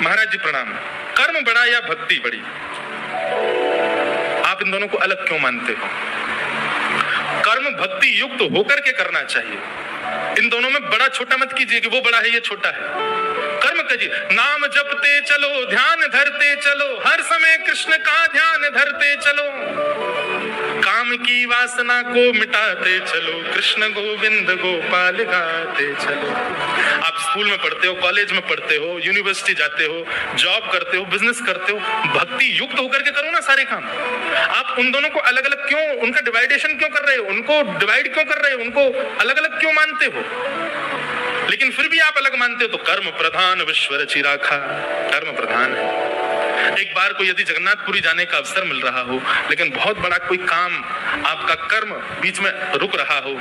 महाराज जी प्रणाम। कर्म बड़ा या भक्ति बड़ी? आप इन दोनों को अलग क्यों मानते हो? कर्म भक्ति युक्त होकर के करना चाहिए। इन दोनों में बड़ा छोटा मत कीजिए कि वो बड़ा है ये छोटा है। कर्म कीजिए, नाम जपते चलो, ध्यान धरते चलो, हर समय कृष्ण का ध्यान धरते चलो, काम की वासना को मिटाते चलो, कृष्ण गोविंद गोपाल गाते चलो। आप स्कूल में पढ़ते हो, कॉलेज में पढ़ते हो, यूनिवर्सिटी जाते हो, जॉब करते हो, बिजनेस करते हो, भक्ति युक्त होकर के करो ना सारे काम। आप उन दोनों को अलग अलग क्यों, उनका डिवाइडेशन क्यों कर रहे हो? उनको डिवाइड क्यों कर रहे हो? उनको अलग अलग क्यों मानते हो? लेकिन फिर भी आप अलग मानते हो तो कर्म प्रधान विश्व रचि राखा, कर्म प्रधान है। एक बार को यदि जगन्नाथपुरी जाने का अवसर मिल रहा हो, लेकिन बहुत बड़ा कोई काम, आपका कर्म बीच में रुक रहा हो,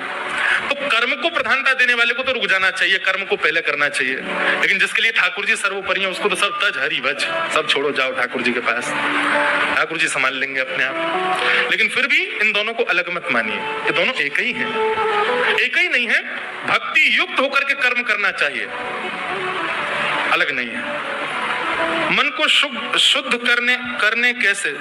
तो कर्म को प्रधानता देने वाले को तो रुक जाना चाहिए, कर्म को पहले करना चाहिए। लेकिन जिसके लिए ठाकुर जी सर्वोपरि हैं, उसको तो सब तज हरि भज, सब छोड़ो जाओ ठाकुर जी के पास, ठाकुर जी संभाल लेंगे अपने आप। लेकिन फिर भी इन दोनों को अलग मत मानिए, ये दोनों एक ही हैं। एक ही नहीं है, भक्ति युक्त होकर के कर्म करना चाहिए, अलग नहीं है। मन को शुद्ध करने कैसे?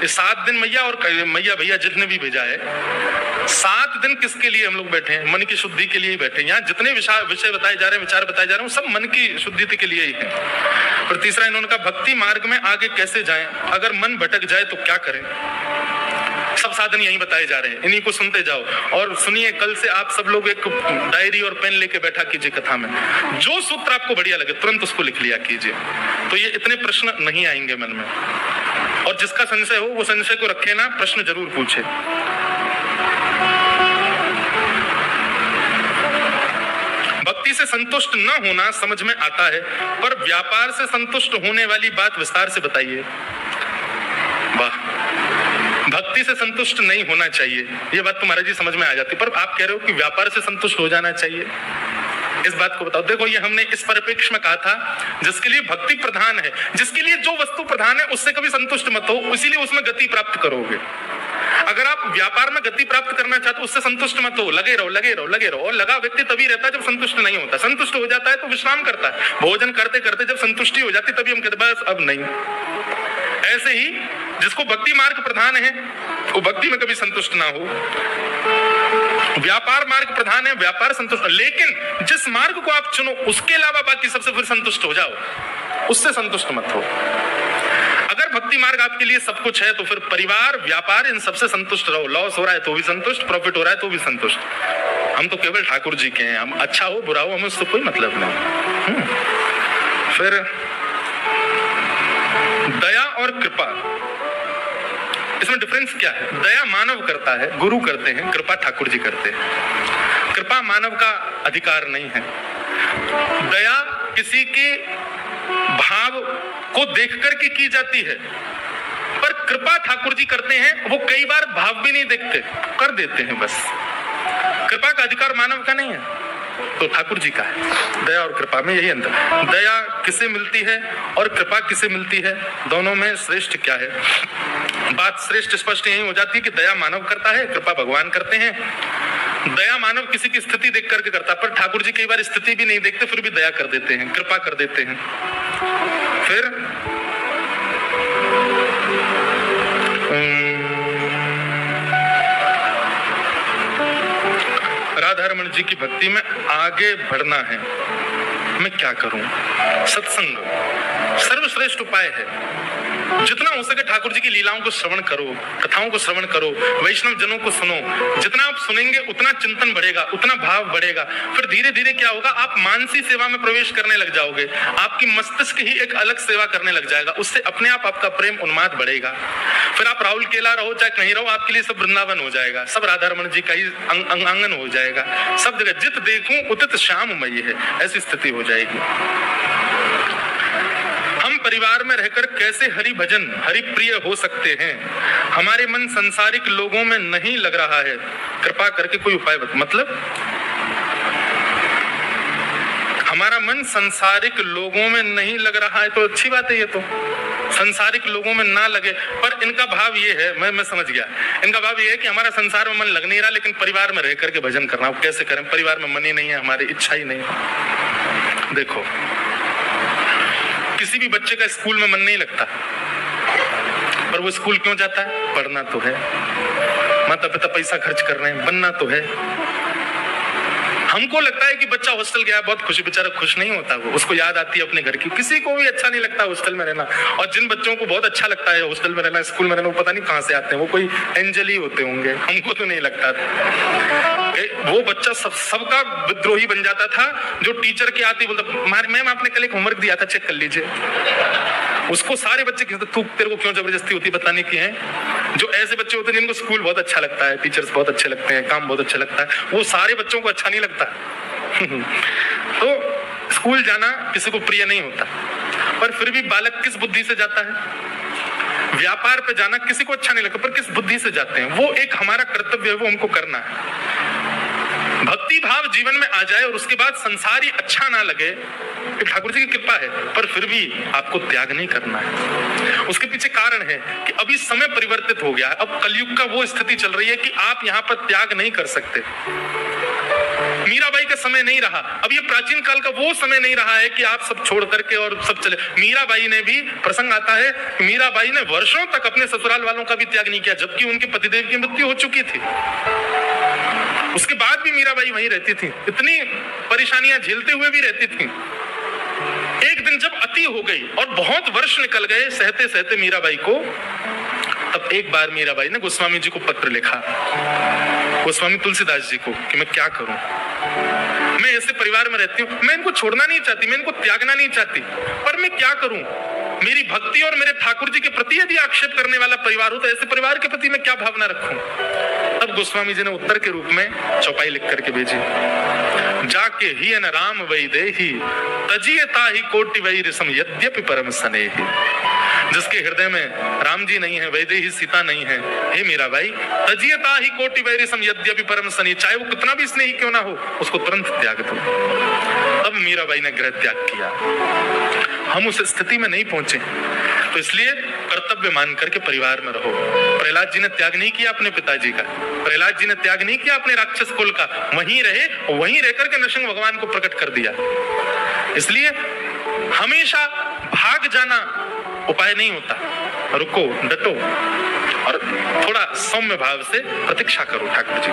7 दिन मैया और मैया भैया जितने भी भेजा है, 7 दिन किसके लिए हम लोग बैठे हैं? मन की शुद्धि के लिए ही बैठे हैं। यहाँ जितने विषय बताए जा रहे हैं, विचार बताए जा रहे हैं, सब मन की शुद्धि के लिए ही है। और तीसरा इन्होंने कहा भक्ति मार्ग में आगे कैसे जाएं? अगर मन भटक जाए तो क्या करें? सब साधन यही बताए जा रहे हैं, इन्हीं को सुनते जाओ। और सुनिए, कल से आप सब लोग एक डायरी और पेन लेके बैठा कीजिए कथा में, जो सूत्र आपको बढ़िया लगे तुरंत उसको लिख लिया कीजिए, तो ये इतने प्रश्न नहीं आएंगे मन में। और जिसका संशय हो वो संशय को रखे ना, प्रश्न जरूर पूछे। भक्ति से संतुष्ट न होना समझ में आता है, पर व्यापार से संतुष्ट होने वाली बात विस्तार से बताइए। वाह, भक्ति से संतुष्ट नहीं होना चाहिए, ये बात तो महाराज जी समझ में आ जाती, पर आप कह रहे हो कि व्यापार से संतुष्ट हो जाना चाहिए, इस बात को बताओ। देखो, ये हमने इस परिप्रेक्ष्य में कहा था, जिसके लिए भक्ति प्रधान है, जिसके लिए जो वस्तु प्रधान है उससे कभी संतुष्ट मत हो, इसीलिए उसमें गति प्राप्त करोगे। अगर आप व्यापार में गति प्राप्त करना चाहते हो, उससे संतुष्ट मत हो, लगे रहो लगे रहो लगे रहो। और लगा व्यक्ति तभी रहता है जब संतुष्ट नहीं होता। संतुष्ट हो जाता है तो विश्राम करता है। भोजन करते करते जब संतुष्टि हो जाती तभी हम कहते बस अब नहीं। ऐसे ही जिसको भक्ति मार्ग प्रधान है वो भक्ति में कभी संतुष्ट ना हो। व्यापार मार्ग प्रधान है, व्यापार संतुष्ट, लेकिन जिस मार्ग को आप चुनो उसके अलावा बाकी सबसे फिर संतुष्ट हो जाओ, उससे संतुष्ट मत हो। अगर भक्ति मार्ग आपके लिए सब कुछ है तो फिर परिवार, व्यापार, इन सबसे संतुष्ट रहो। लॉस हो रहा है तो भी संतुष्ट, प्रॉफिट हो रहा है तो भी संतुष्ट। हम तो केवल ठाकुर जी के हैं, हम अच्छा हो बुरा हो हमें उससे कोई मतलब नहीं। फिर दया और कृपा, इसमें डिफरेंस क्या है? दया मानव करता है, गुरु करते हैं, कृपा ठाकुर जी करते हैं। कृपा मानव का अधिकार नहीं है। दया किसी के भाव को देख करके की जाती है, पर कृपा ठाकुर जी करते हैं, वो कई बार भाव भी नहीं देखते, कर देते हैं बस। कृपा का अधिकार मानव का नहीं है, तो ठाकुर जी का है। दया और कृपा में यही अंतर। दया किसे मिलती है और कृपा किसे मिलती है, दोनों में श्रेष्ठ क्या है? बात श्रेष्ठ स्पष्ट यही हो जाती है कि दया मानव करता है, कृपा भगवान करते हैं। दया मानव किसी की स्थिति देख करके करता, पर ठाकुर जी कई बार स्थिति भी नहीं देखते फिर भी दया कर देते हैं, कृपा कर देते हैं। फिर राधा रमण जी की भक्ति में आगे बढ़ना है, मैं क्या करूं? सत्संग सर्वश्रेष्ठ उपाय है। जितना हो सके ठाकुर जी की लीलाओं को श्रवण करो, कथाओं को श्रवण करो, वैष्णव जनों को सुनो। जितना आप सुनेंगे उतना चिंतन बढ़ेगा, उतना भाव बढ़ेगा। फिर धीरे धीरे क्या होगा, आप मानसी सेवा में प्रवेश करने लग जाओगे। आपकी मस्तिष्क ही एक अलग सेवा करने लग जाएगा, उससे अपने आप आपका प्रेम उन्माद बढ़ेगा। फिर आप राहुल केला रहो चाहे कहीं रहो, आपके लिए सब वृंदावन हो जाएगा, सब राधा रमण जी का ही आंगन हो जाएगा। सब जगह जित देखूं उतित श्याममयी है, ऐसी स्थिति हो जाएगी। हम परिवार में रहकर कैसे हरि भजन हरि प्रिय हो सकते हैं? हमारे मन संसारिक लोगों में नहीं लग रहा है, कृपा करके कोई उपाय बता। मतलब हमारा मन संसारिक लोगों में नहीं लग रहा है तो अच्छी बात है, ये तो संसारिक लोगों में ना लगे। पर इनका भाव ये है, मैं समझ गया, इनका भाव ये है कि हमारा संसार में मन लग नहीं रहा, लेकिन परिवार में रह करके भजन करना। अब कैसे करें? परिवार में मन ही नहीं है, हमारी इच्छा ही नहीं है। देखो, किसी भी बच्चे का स्कूल में मन नहीं लगता, पर वो स्कूल क्यों जाता है? पढ़ना तो है, माता पिता पैसा खर्च कर रहे हैं, बनना तो है। हमको लगता है कि बच्चा हॉस्टल गया, बहुत खुशी, बेचारा खुश नहीं होता, वो उसको याद आती है अपने घर की। किसी को भी अच्छा नहीं लगता हॉस्टल में रहना, और जिन बच्चों को बहुत अच्छा लगता है हॉस्टल में रहना, स्कूल में रहना, वो पता नहीं कहां से आते हैं, वो कोई एंजल ही होते होंगे, हमको तो नहीं लगता। वो बच्चा सबका विद्रोही बन जाता था, जो टीचर के आते बोलता मैम आपने कल एक होमवर्क दिया था, चेक कर लीजिए। उसको सारे बच्चे कहते तू, तेरे को क्यों जबरदस्ती होती बताने की है। जो ऐसे बच्चे होते हैं जिनको स्कूल बहुत अच्छा लगता है, टीचर्स बहुत अच्छे लगते हैं, काम बहुत अच्छा लगता है, वो सारे बच्चों को अच्छा नहीं लगता। तो स्कूल जाना किसी को प्रिय नहीं होता, पर फिर भी बालक किस बुद्धि से जाता है? व्यापार पे जाना किसी को अच्छा नहीं लगता, पर किस बुद्धि से जाते हैं? वो एक हमारा कर्तव्य है, वो हमको करना है। भक्ति भाव जीवन में आ जाए और उसके बाद संसार ही अच्छा ना लगे, ठाकुर जी की कृपा है, पर फिर भी आपको त्याग नहीं करना है। उसके पीछे कारण है कि अभी समय परिवर्तित हो गया है। अब कलयुग का वो स्थिति चल रही है कि आप यहाँ पर त्याग नहीं कर सकते। मीराबाई का समय नहीं रहा, अब ये प्राचीन काल का वो समय नहीं रहा है कि आप सब छोड़ करके और सब चले। मीराबाई ने भी, प्रसंग आता है कि मीराबाई ने वर्षों तक अपने ससुराल वालों का भी त्याग नहीं किया, जबकि उनके पतिदेव की मृत्यु हो चुकी थी। उसके बाद भी मीराबाई वहीं रहती थी, इतनी परेशानियां झेलते हुए भी रहती थी। एक दिन जब अति हो गई और बहुत वर्ष निकल गए सहते सहते मीराबाई को, तब एक बार मीराबाई ने गोस्वामी जी को पत्र लिखा, गोस्वामी तुलसीदास जी को, कि मैं क्या करूं, मैं ऐसे परिवार में रहती हूँ, मैं इनको छोड़ना नहीं चाहती, मैं इनको त्यागना नहीं चाहती, पर मैं क्या करूं? मेरी भक्ति और मेरे ठाकुर जी के प्रति यदि आक्षेप करने वाला परिवार हो तो ऐसे परिवार के प्रति मैं क्या भावना रखूं? तब गोस्वामी जी ने उत्तर के रूप में चौपाई लिख करके भेजी। जाके ही न राम वैदेही तजिए ताहि कोटि वैरिसम यद्यपि परम स्नेही। जिसके हृदय में राम जी नहीं है, वैदेही सीता नहीं है, हे मीरा भाई, तजिए ताहि कोटि वैरिसम यद्यपि परम स्नेही, चाहे वो कितना भी स्नेही क्यों ना हो, उसको तुरंत त्याग दो। तब मीराबाई ने गृह त्याग किया। हम उस स्थिति में नहीं पहुंचे, तो इसलिए कर्तव्य मान करके परिवार में रहो। प्रहलाद जी ने त्याग नहीं किया अपने पिताजी का, प्रहलाद जी ने त्याग नहीं किया अपने राक्षस कुल का, वहीं रहे, वहीं रहकर के नृसिंह भगवान को प्रकट कर दिया। इसलिए हमेशा भाग जाना उपाय नहीं होता, रुको, डटो और थोड़ा सौम्य भाव से प्रतीक्षा करो ठाकुर जी।